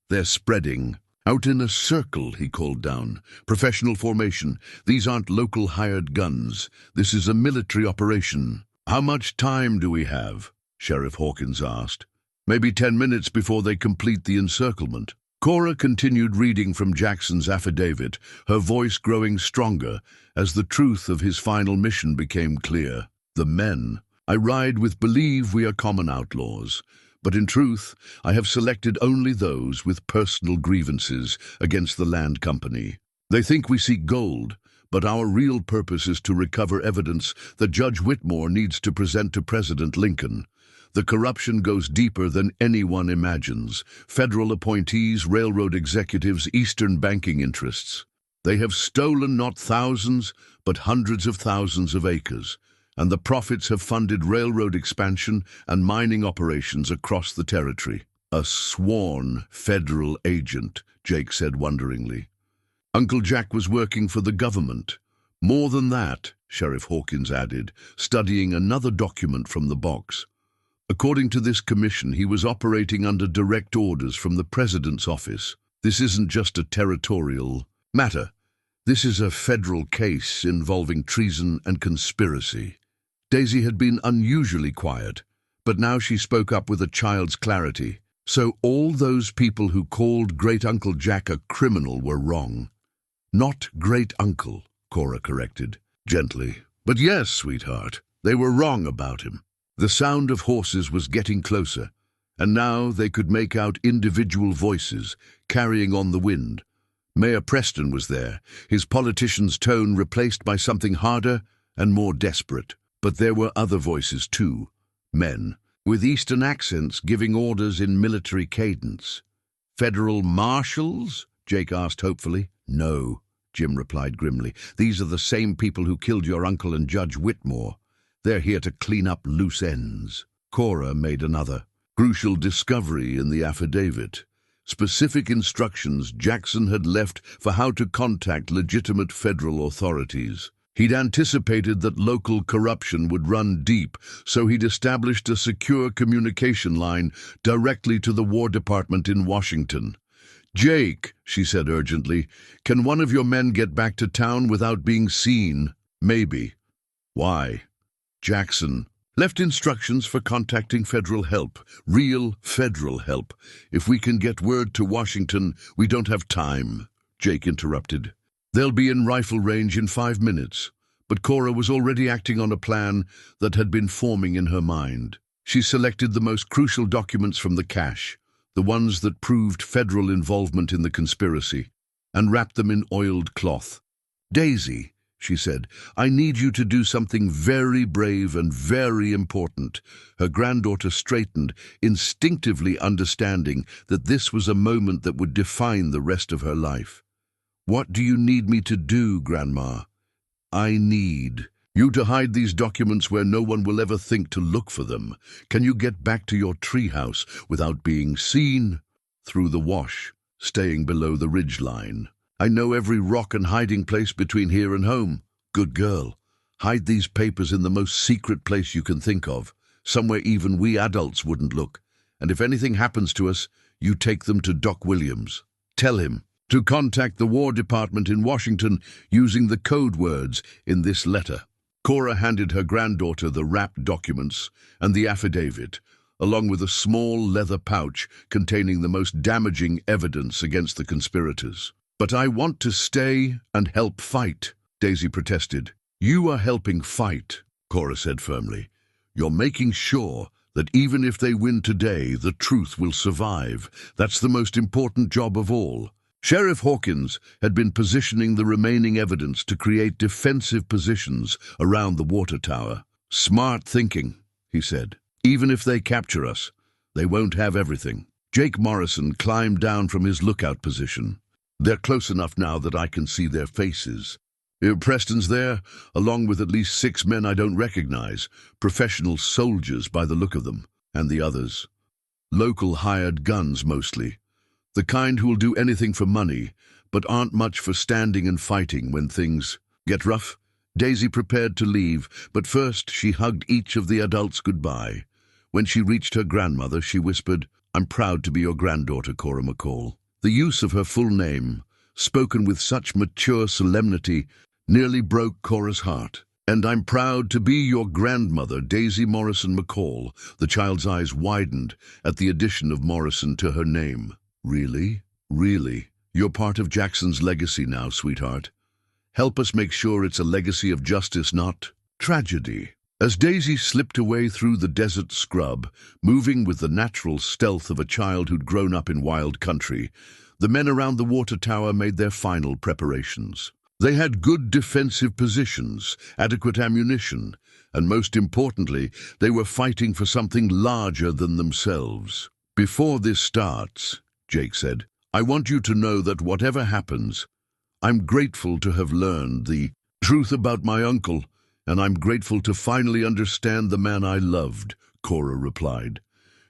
"They're spreading. Out in a circle," he called down. "Professional formation. These aren't local hired guns. This is a military operation." "How much time do we have?" Sheriff Hawkins asked. "Maybe 10 minutes before they complete the encirclement." Cora continued reading from Jackson's affidavit, her voice growing stronger as the truth of his final mission became clear. "The men I ride with believe we are common outlaws. But in truth, I have selected only those with personal grievances against the land company. They think we seek gold, but our real purpose is to recover evidence that Judge Whitmore needs to present to President Lincoln. The corruption goes deeper than anyone imagines. Federal appointees, railroad executives, Eastern banking interests. They have stolen not thousands, but hundreds of thousands of acres, and the profits have funded railroad expansion and mining operations across the territory." "A sworn federal agent," Jake said wonderingly. "Uncle Jack was working for the government." "More than that," Sheriff Hawkins added, studying another document from the box. "According to this commission, he was operating under direct orders from the president's office. This isn't just a territorial matter. This is a federal case involving treason and conspiracy." Daisy had been unusually quiet, but now she spoke up with a child's clarity. "So all those people who called Great-Uncle Jack a criminal were wrong." "Not great-uncle," Cora corrected, gently. "But yes, sweetheart, they were wrong about him." The sound of horses was getting closer, and now they could make out individual voices carrying on the wind. Mayor Preston was there, his politician's tone replaced by something harder and more desperate. But there were other voices too, men, with Eastern accents giving orders in military cadence. "Federal marshals?" Jake asked hopefully. "No," Jim replied grimly. "These are the same people who killed your uncle and Judge Whitmore. They're here to clean up loose ends." Cora made another crucial discovery in the affidavit. Specific instructions Jackson had left for how to contact legitimate federal authorities. He'd anticipated that local corruption would run deep, so he'd established a secure communication line directly to the War Department in Washington. "Jake," she said urgently, "can one of your men get back to town without being seen?" "Maybe." "Why?" Jackson left instructions for contacting federal help, real federal help. "If we can get word to Washington, we don't have time," Jake interrupted. "They'll be in rifle range in 5 minutes." But Cora was already acting on a plan that had been forming in her mind. She selected the most crucial documents from the cache, the ones that proved federal involvement in the conspiracy, and wrapped them in oiled cloth. "Daisy," she said, "I need you to do something very brave and very important." Her granddaughter straightened, instinctively understanding that this was a moment that would define the rest of her life. What do you need me to do, Grandma? I need you to hide these documents where no one will ever think to look for them. Can you get back to your treehouse without being seen? Through the wash, staying below the ridge line. I know every rock and hiding place between here and home. Good girl. Hide these papers in the most secret place you can think of, somewhere even we adults wouldn't look. And if anything happens to us, you take them to Doc Williams. Tell him to contact the War Department in Washington using the code words in this letter. Cora handed her granddaughter the wrapped documents and the affidavit, along with a small leather pouch containing the most damaging evidence against the conspirators. But I want to stay and help fight, Daisy protested. You are helping fight, Cora said firmly. You're making sure that even if they win today, the truth will survive. That's the most important job of all. Sheriff Hawkins had been positioning the remaining evidence to create defensive positions around the water tower. Smart thinking, he said. Even if they capture us, they won't have everything. Jake Morrison climbed down from his lookout position. They're close enough now that I can see their faces. Preston's there, along with at least 6 men I don't recognize, professional soldiers by the look of them, and the others. Local hired guns mostly. The kind who'll do anything for money, but aren't much for standing and fighting when things get rough. Daisy prepared to leave, but first she hugged each of the adults goodbye. When she reached her grandmother, she whispered, "I'm proud to be your granddaughter, Cora McCall." The use of her full name, spoken with such mature solemnity, nearly broke Cora's heart. "And I'm proud to be your grandmother, Daisy Morrison McCall." The child's eyes widened at the addition of Morrison to her name. Really? Really? You're part of Jackson's legacy now, sweetheart. Help us make sure it's a legacy of justice, not tragedy. As Daisy slipped away through the desert scrub, moving with the natural stealth of a child who'd grown up in wild country, the men around the water tower made their final preparations. They had good defensive positions, adequate ammunition, and most importantly, they were fighting for something larger than themselves. "Before this starts," Jake said, "I want you to know that whatever happens, I'm grateful to have learned the truth about my uncle, and I'm grateful to finally understand the man I loved," Cora replied.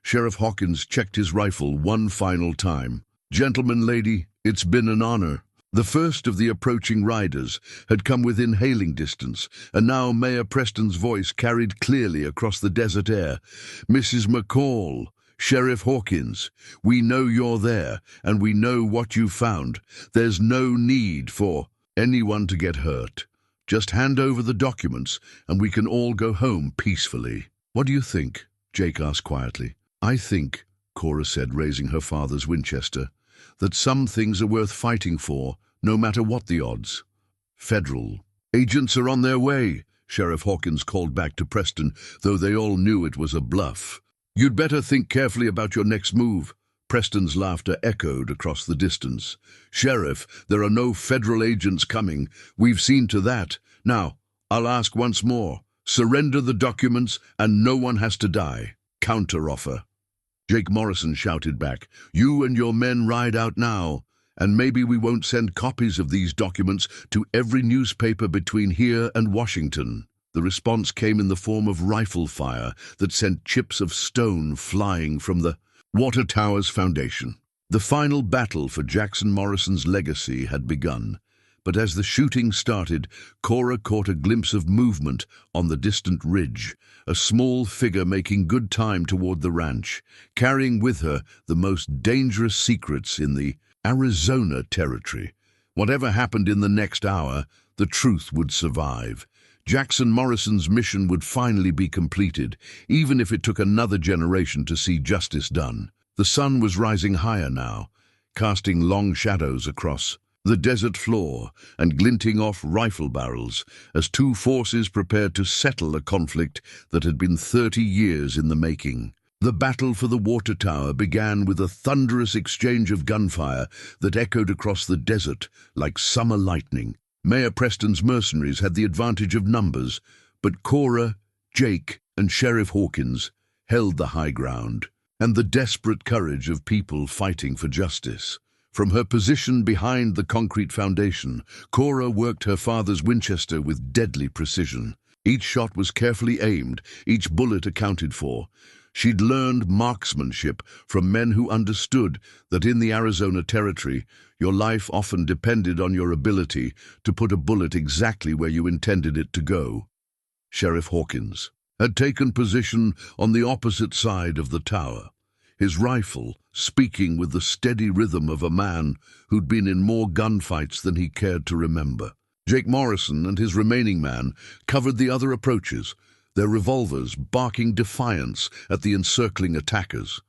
Sheriff Hawkins checked his rifle one final time. "Gentlemen, lady, it's been an honor." The first of the approaching riders had come within hailing distance, and now Mayor Preston's voice carried clearly across the desert air. "Mrs. McCall, Sheriff Hawkins, we know you're there, and we know what you found. There's no need for anyone to get hurt. Just hand over the documents, and we can all go home peacefully." "What do you think?" Jake asked quietly. "I think," Cora said, raising her father's Winchester, "that some things are worth fighting for, no matter what the odds." "Federal agents are on their way," Sheriff Hawkins called back to Preston, though they all knew it was a bluff. "You'd better think carefully about your next move." Preston's laughter echoed across the distance. "Sheriff, there are no federal agents coming. We've seen to that. Now, I'll ask once more. Surrender the documents, and no one has to die. Counteroffer." Jake Morrison shouted back, "You and your men ride out now, and maybe we won't send copies of these documents to every newspaper between here and Washington." The response came in the form of rifle fire that sent chips of stone flying from the water tower's foundation. The final battle for Jackson Morrison's legacy had begun, but as the shooting started, Cora caught a glimpse of movement on the distant ridge, a small figure making good time toward the ranch, carrying with her the most dangerous secrets in the Arizona territory. Whatever happened in the next hour, the truth would survive. Jackson Morrison's mission would finally be completed, even if it took another generation to see justice done. The sun was rising higher now, casting long shadows across the desert floor and glinting off rifle barrels as two forces prepared to settle a conflict that had been 30 years in the making. The battle for the water tower began with a thunderous exchange of gunfire that echoed across the desert like summer lightning. Mayor Preston's mercenaries had the advantage of numbers, but Cora, Jake, and Sheriff Hawkins held the high ground, and the desperate courage of people fighting for justice. From her position behind the concrete foundation, Cora worked her father's Winchester with deadly precision. Each shot was carefully aimed, each bullet accounted for. She'd learned marksmanship from men who understood that in the Arizona Territory, your life often depended on your ability to put a bullet exactly where you intended it to go. Sheriff Hawkins had taken position on the opposite side of the tower, his rifle speaking with the steady rhythm of a man who'd been in more gunfights than he cared to remember. Jake Morrison and his remaining man covered the other approaches, their revolvers barking defiance at the encircling attackers.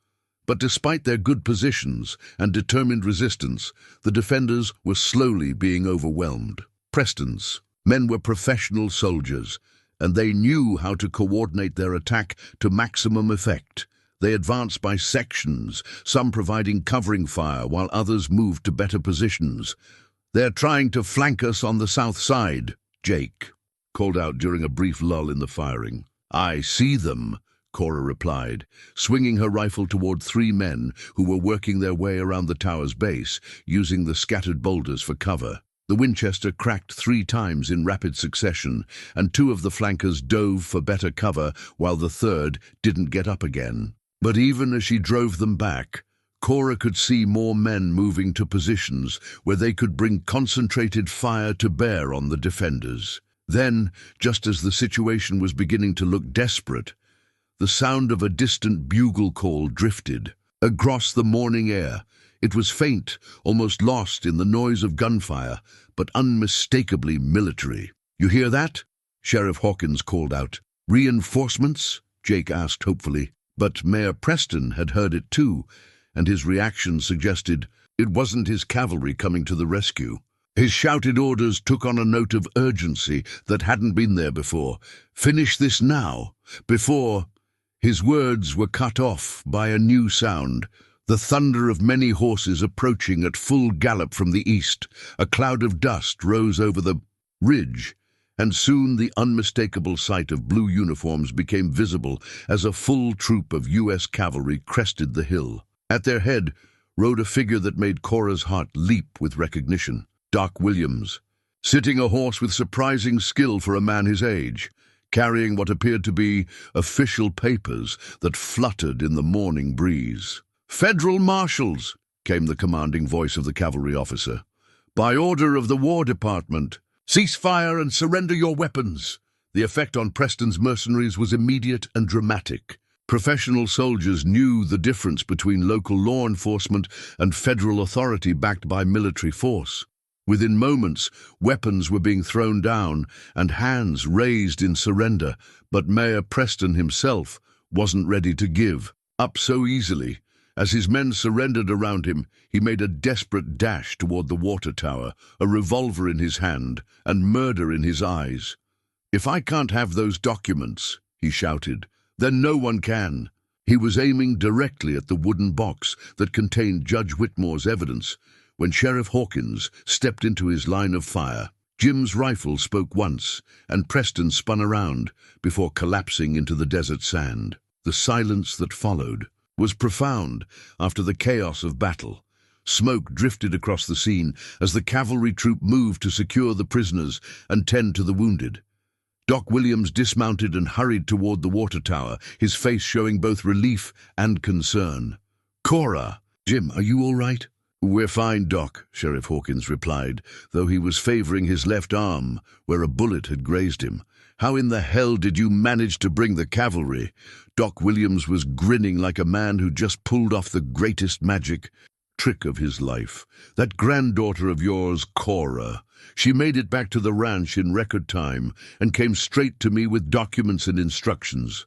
But despite their good positions and determined resistance, the defenders were slowly being overwhelmed. Preston's men were professional soldiers, and they knew how to coordinate their attack to maximum effect. They advanced by sections, some providing covering fire while others moved to better positions. "They're trying to flank us on the south side," Jake called out during a brief lull in the firing. "I see them," Cora replied, swinging her rifle toward 3 men who were working their way around the tower's base, using the scattered boulders for cover. The Winchester cracked 3 times in rapid succession, and 2 of the flankers dove for better cover while the 3rd didn't get up again. But even as she drove them back, Cora could see more men moving to positions where they could bring concentrated fire to bear on the defenders. Then, just as the situation was beginning to look desperate, the sound of a distant bugle call drifted across the morning air. It was faint, almost lost in the noise of gunfire, but unmistakably military. "You hear that?" Sheriff Hawkins called out. "Reinforcements?" Jake asked hopefully. But Mayor Preston had heard it too, and his reaction suggested it wasn't his cavalry coming to the rescue. His shouted orders took on a note of urgency that hadn't been there before. "Finish this now," before his words were cut off by a new sound, the thunder of many horses approaching at full gallop from the east. A cloud of dust rose over the ridge, and soon the unmistakable sight of blue uniforms became visible as a full troop of U.S. cavalry crested the hill. At their head rode a figure that made Cora's heart leap with recognition. Doc Williams, sitting a horse with surprising skill for a man his age, carrying what appeared to be official papers that fluttered in the morning breeze. "Federal marshals," came the commanding voice of the cavalry officer. "By order of the War Department, cease fire and surrender your weapons." The effect on Preston's mercenaries was immediate and dramatic. Professional soldiers knew the difference between local law enforcement and federal authority backed by military force. Within moments, weapons were being thrown down and hands raised in surrender, but Mayor Preston himself wasn't ready to give up so easily. As his men surrendered around him, he made a desperate dash toward the water tower, a revolver in his hand and murder in his eyes. "If I can't have those documents," he shouted, "then no one can." He was aiming directly at the wooden box that contained Judge Whitmore's evidence when Sheriff Hawkins stepped into his line of fire. Jim's rifle spoke once, and Preston spun around before collapsing into the desert sand. The silence that followed was profound after the chaos of battle. Smoke drifted across the scene as the cavalry troop moved to secure the prisoners and tend to the wounded. Doc Williams dismounted and hurried toward the water tower, his face showing both relief and concern. "Cora! Jim, are you all right?" "We're fine, Doc," Sheriff Hawkins replied, though he was favoring his left arm, where a bullet had grazed him. "How in the hell did you manage to bring the cavalry?" Doc Williams was grinning like a man who just pulled off the greatest magic trick of his life. "That granddaughter of yours, Cora, she made it back to the ranch in record time and came straight to me with documents and instructions.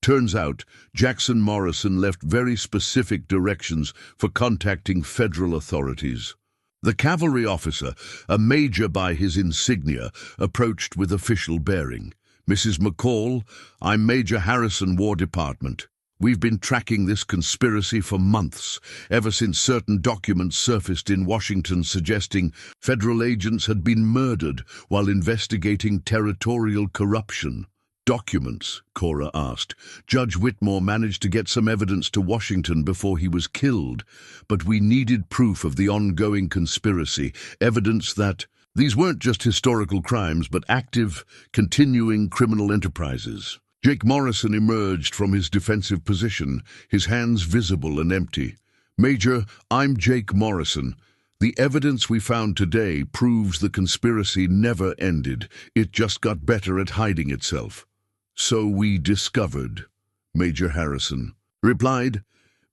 Turns out, Jackson Morrison left very specific directions for contacting federal authorities." The cavalry officer, a major by his insignia, approached with official bearing. "Mrs. McCall, I'm Major Harrison, War Department. We've been tracking this conspiracy for months, ever since certain documents surfaced in Washington suggesting federal agents had been murdered while investigating territorial corruption." documents?" Cora asked. "Judge Whitmore managed to get some evidence to Washington before he was killed, but we needed proof of the ongoing conspiracy, evidence that these weren't just historical crimes, but active, continuing criminal enterprises." Jake Morrison emerged from his defensive position, his hands visible and empty. "Major, I'm Jake Morrison. The evidence we found today proves the conspiracy never ended. It just got better at hiding itself." "So we discovered," Major Harrison replied.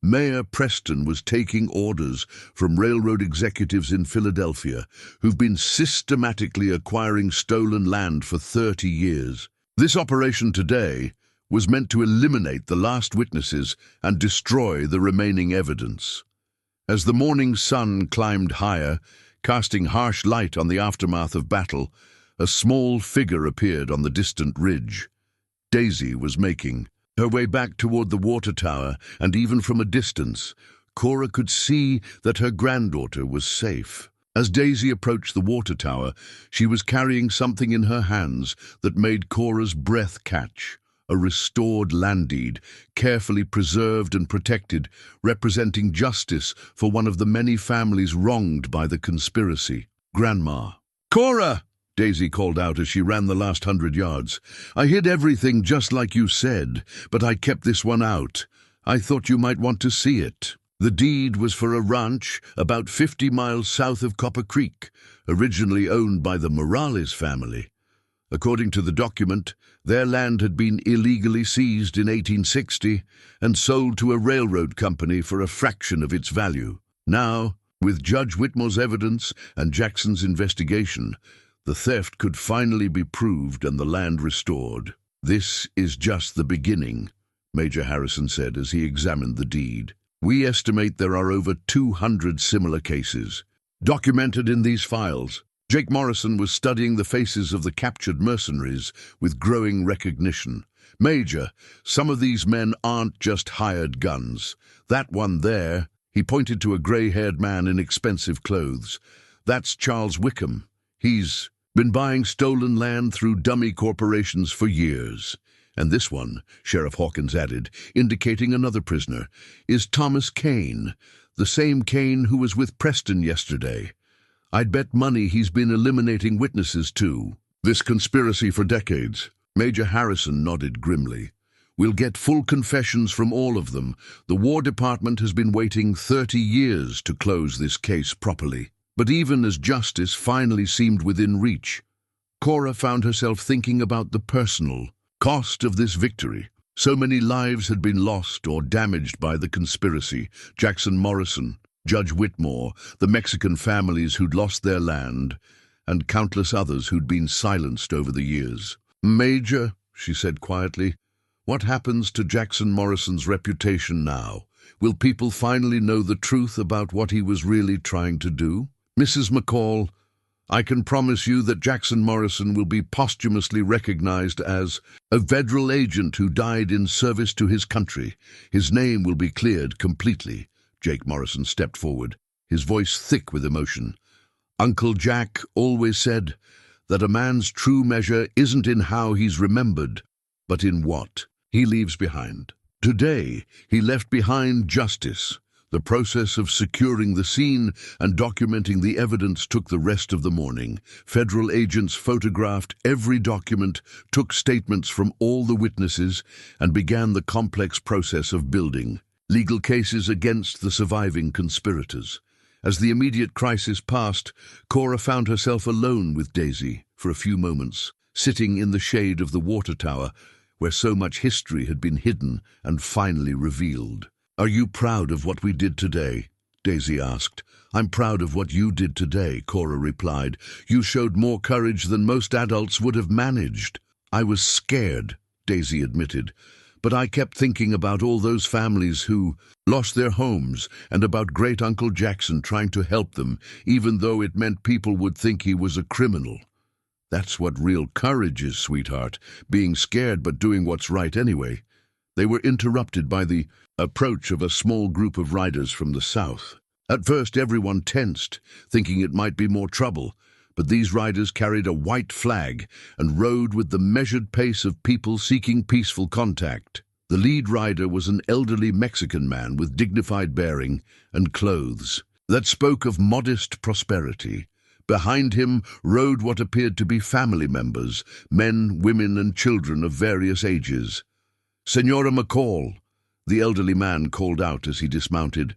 "Mayor Preston was taking orders from railroad executives in Philadelphia who've been systematically acquiring stolen land for 30 years. This operation today was meant to eliminate the last witnesses and destroy the remaining evidence." As the morning sun climbed higher, casting harsh light on the aftermath of battle, a small figure appeared on the distant ridge. Daisy was making her way back toward the water tower, and even from a distance, Cora could see that her granddaughter was safe. As Daisy approached the water tower, she was carrying something in her hands that made Cora's breath catch. A restored land deed, carefully preserved and protected, representing justice for one of the many families wronged by the conspiracy. "Grandma." "Cora!" Daisy called out as she ran the last 100 yards. "I hid everything just like you said, but I kept this one out. I thought you might want to see it." The deed was for a ranch about 50 miles south of Copper Creek, originally owned by the Morales family. According to the document, their land had been illegally seized in 1860 and sold to a railroad company for a fraction of its value. Now, with Judge Whitmore's evidence and Jackson's investigation, the theft could finally be proved and the land restored. "This is just the beginning," Major Harrison said as he examined the deed. "We estimate there are over 200 similar cases documented in these files." Jake Morrison was studying the faces of the captured mercenaries with growing recognition. "Major, some of these men aren't just hired guns. That one there," he pointed to a gray-haired man in expensive clothes, "that's Charles Wickham. He's been buying stolen land through dummy corporations for years. And this one," Sheriff Hawkins added, indicating another prisoner, "is Thomas Kane, the same Kane who was with Preston yesterday. I'd bet money he's been eliminating witnesses too. This conspiracy for decades." Major Harrison nodded grimly. "We'll get full confessions from all of them. The War Department has been waiting 30 years to close this case properly." But even as justice finally seemed within reach, Cora found herself thinking about the personal cost of this victory. So many lives had been lost or damaged by the conspiracy. Jackson Morrison, Judge Whitmore, the Mexican families who'd lost their land, and countless others who'd been silenced over the years. "Major," she said quietly, "what happens to Jackson Morrison's reputation now? Will people finally know the truth about what he was really trying to do?" "Mrs. McCall, I can promise you that Jackson Morrison will be posthumously recognized as a federal agent who died in service to his country. His name will be cleared completely." Jake Morrison stepped forward, his voice thick with emotion. "Uncle Jack always said that a man's true measure isn't in how he's remembered, but in what he leaves behind. Today, he left behind justice. The process of securing the scene and documenting the evidence took the rest of the morning. Federal agents photographed every document, took statements from all the witnesses, and began the complex process of building legal cases against the surviving conspirators. As the immediate crisis passed, Cora found herself alone with Daisy for a few moments, sitting in the shade of the water tower, where so much history had been hidden and finally revealed. "Are you proud of what we did today?" Daisy asked. "I'm proud of what you did today," Cora replied. "You showed more courage than most adults would have managed." "I was scared," Daisy admitted, "but I kept thinking about all those families who lost their homes and about Great Uncle Jackson trying to help them, even though it meant people would think he was a criminal. That's what real courage is, sweetheart, being scared but doing what's right anyway." They were interrupted by the approach of a small group of riders from the south. At first everyone tensed, thinking it might be more trouble, but these riders carried a white flag and rode with the measured pace of people seeking peaceful contact. The lead rider was an elderly Mexican man with dignified bearing and clothes that spoke of modest prosperity. Behind him rode what appeared to be family members, men, women, and children of various ages. "Senora McCall," the elderly man called out as he dismounted,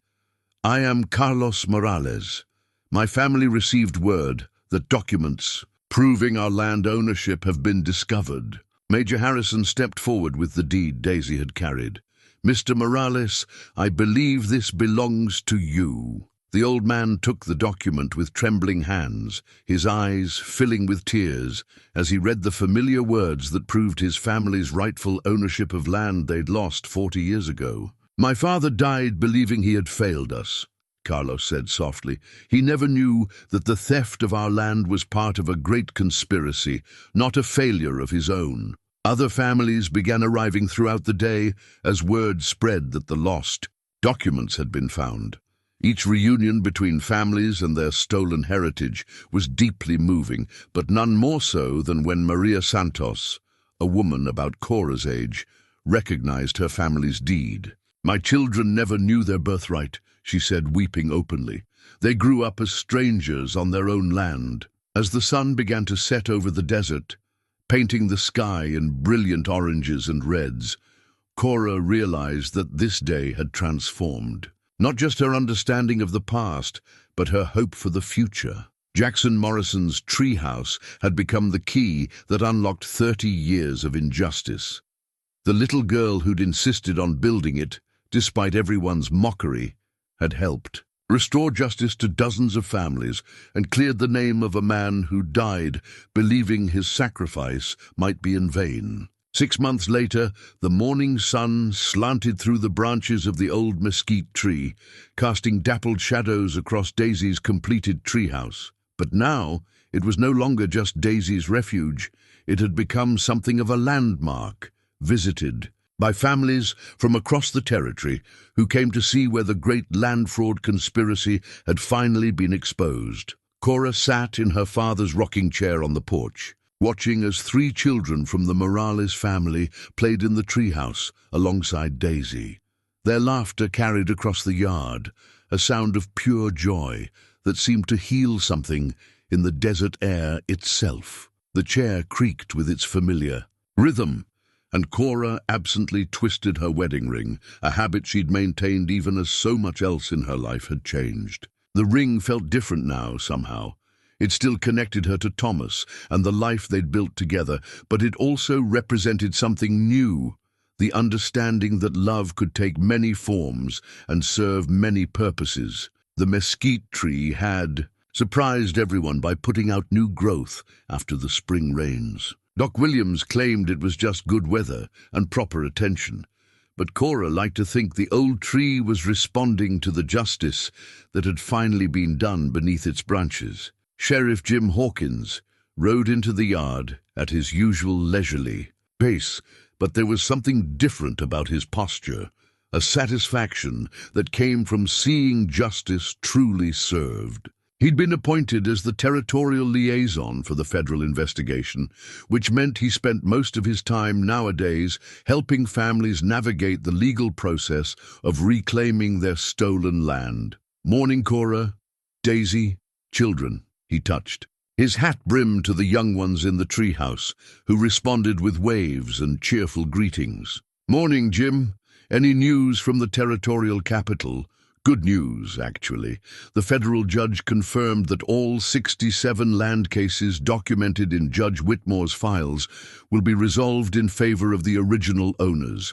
"I am Carlos Morales. My family received word that documents proving our land ownership have been discovered." Major Harrison stepped forward with the deed Daisy had carried. "Mr. Morales, I believe this belongs to you." The old man took the document with trembling hands, his eyes filling with tears as he read the familiar words that proved his family's rightful ownership of land they'd lost 40 years ago. "My father died believing he had failed us," Carlos said softly. "He never knew that the theft of our land was part of a great conspiracy, not a failure of his own." Other families began arriving throughout the day as word spread that the lost documents had been found. Each reunion between families and their stolen heritage was deeply moving, but none more so than when Maria Santos, a woman about Cora's age, recognized her family's deed. "My children never knew their birthright," she said, weeping openly. "They grew up as strangers on their own land." As the sun began to set over the desert, painting the sky in brilliant oranges and reds, Cora realized that this day had transformed. Not just her understanding of the past, but her hope for the future. Jackson Morrison's treehouse had become the key that unlocked 30 years of injustice. The little girl who'd insisted on building it, despite everyone's mockery, had helped restore justice to dozens of families and cleared the name of a man who died believing his sacrifice might be in vain. 6 months later, the morning sun slanted through the branches of the old mesquite tree, casting dappled shadows across Daisy's completed treehouse. But now, it was no longer just Daisy's refuge. It had become something of a landmark, visited by families from across the territory who came to see where the great land fraud conspiracy had finally been exposed. Cora sat in her father's rocking chair on the porch, watching as 3 children from the Morales family played in the treehouse alongside Daisy. Their laughter carried across the yard, a sound of pure joy that seemed to heal something in the desert air itself. The chair creaked with its familiar rhythm, and Cora absently twisted her wedding ring, a habit she'd maintained even as so much else in her life had changed. The ring felt different now, somehow. It still connected her to Thomas and the life they'd built together, but it also represented something new, the understanding that love could take many forms and serve many purposes. The mesquite tree had surprised everyone by putting out new growth after the spring rains. Doc Williams claimed it was just good weather and proper attention, but Cora liked to think the old tree was responding to the justice that had finally been done beneath its branches. Sheriff Jim Hawkins rode into the yard at his usual leisurely pace, but there was something different about his posture, a satisfaction that came from seeing justice truly served. He'd been appointed as the territorial liaison for the federal investigation, which meant he spent most of his time nowadays helping families navigate the legal process of reclaiming their stolen land. "Morning, Cora, Daisy, children," he touched. His hat brimmed to the young ones in the treehouse, who responded with waves and cheerful greetings. "Morning, Jim. Any news from the territorial capital?" "Good news, actually. The federal judge confirmed that all 67 land cases documented in Judge Whitmore's files will be resolved in favor of the original owners.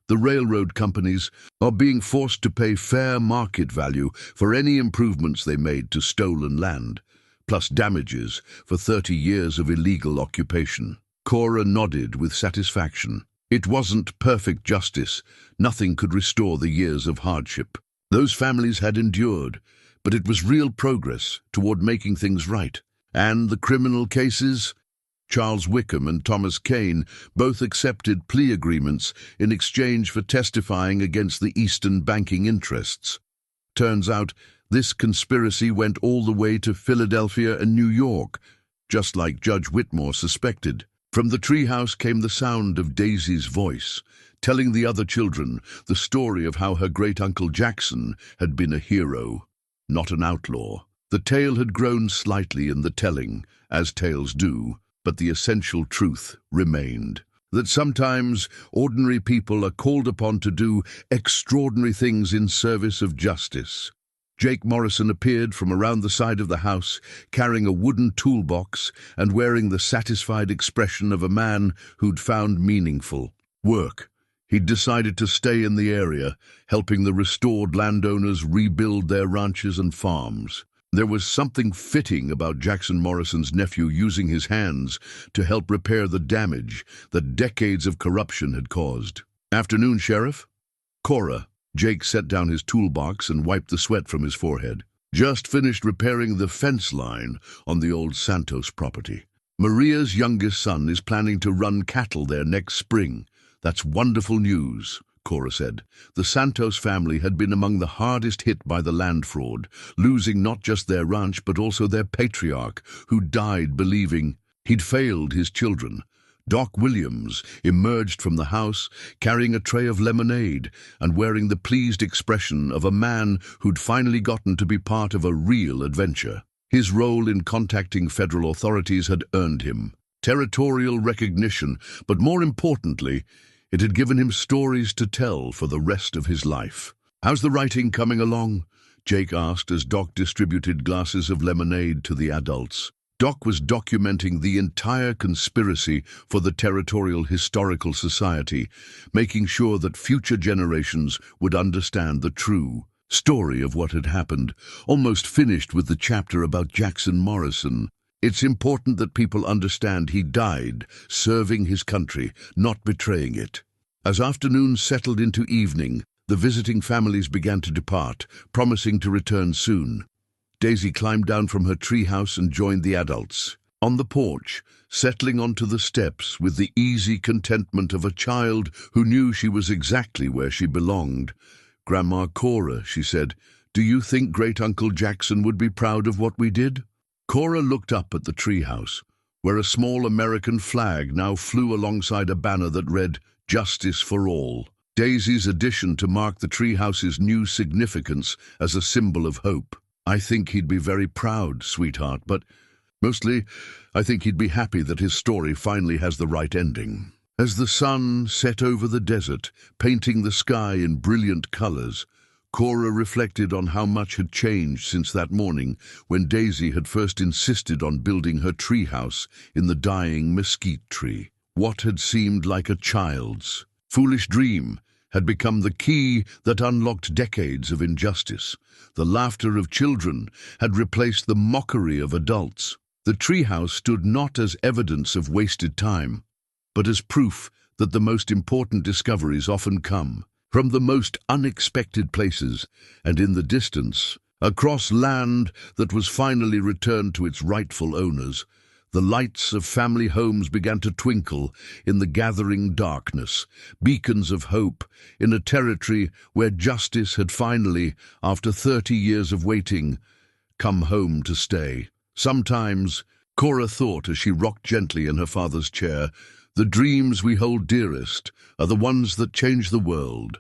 The railroad companies are being forced to pay fair market value for any improvements they made to stolen land, plus damages for 30 years of illegal occupation." Cora nodded with satisfaction. It wasn't perfect justice. Nothing could restore the years of hardship those families had endured, but it was real progress toward making things right. And the criminal cases? Charles Wickham and Thomas Kane both accepted plea agreements in exchange for testifying against the Eastern banking interests. Turns out This conspiracy went all the way to Philadelphia and New York, just like Judge Whitmore suspected. From the treehouse came the sound of Daisy's voice, telling the other children the story of how her great-uncle Jackson had been a hero, not an outlaw. The tale had grown slightly in the telling, as tales do, but the essential truth remained. That sometimes ordinary people are called upon to do extraordinary things in service of justice. Jake Morrison appeared from around the side of the house, carrying a wooden toolbox and wearing the satisfied expression of a man who'd found meaningful work. He'd decided to stay in the area, helping the restored landowners rebuild their ranches and farms. There was something fitting about Jackson Morrison's nephew using his hands to help repair the damage that decades of corruption had caused. "Afternoon, Sheriff." "Cora." Jake set down his toolbox and wiped the sweat from his forehead. "Just finished repairing the fence line on the old Santos property. Maria's youngest son is planning to run cattle there next spring." "That's wonderful news," Cora said. The Santos family had been among the hardest hit by the land fraud, losing not just their ranch but also their patriarch, who died believing he'd failed his children. Doc Williams emerged from the house, carrying a tray of lemonade and wearing the pleased expression of a man who'd finally gotten to be part of a real adventure. His role in contacting federal authorities had earned him territorial recognition, but more importantly, it had given him stories to tell for the rest of his life. "How's the writing coming along?" Jake asked as Doc distributed glasses of lemonade to the adults. Doc was documenting the entire conspiracy for the Territorial Historical Society, making sure that future generations would understand the true story of what had happened, almost finished with the chapter about Jackson Morrison. "It's important that people understand he died serving his country, not betraying it." As afternoon settled into evening, the visiting families began to depart, promising to return soon. Daisy climbed down from her treehouse and joined the adults. On the porch, settling onto the steps with the easy contentment of a child who knew she was exactly where she belonged. "Grandma Cora," she said, "do you think Great-Uncle Jackson would be proud of what we did?" Cora looked up at the treehouse, where a small American flag now flew alongside a banner that read, "Justice for All." Daisy's addition to mark the treehouse's new significance as a symbol of hope. "I think he'd be very proud, sweetheart, but mostly I think he'd be happy that his story finally has the right ending." As the sun set over the desert, painting the sky in brilliant colors, Cora reflected on how much had changed since that morning when Daisy had first insisted on building her treehouse in the dying mesquite tree. What had seemed like a child's foolish dream had become the key that unlocked decades of injustice. The laughter of children had replaced the mockery of adults. The treehouse stood not as evidence of wasted time, but as proof that the most important discoveries often come from the most unexpected places, and in the distance, across land that was finally returned to its rightful owners, the lights of family homes began to twinkle in the gathering darkness, beacons of hope in a territory where justice had finally, after 30 years of waiting, come home to stay. Sometimes, Cora thought as she rocked gently in her father's chair, the dreams we hold dearest are the ones that change the world.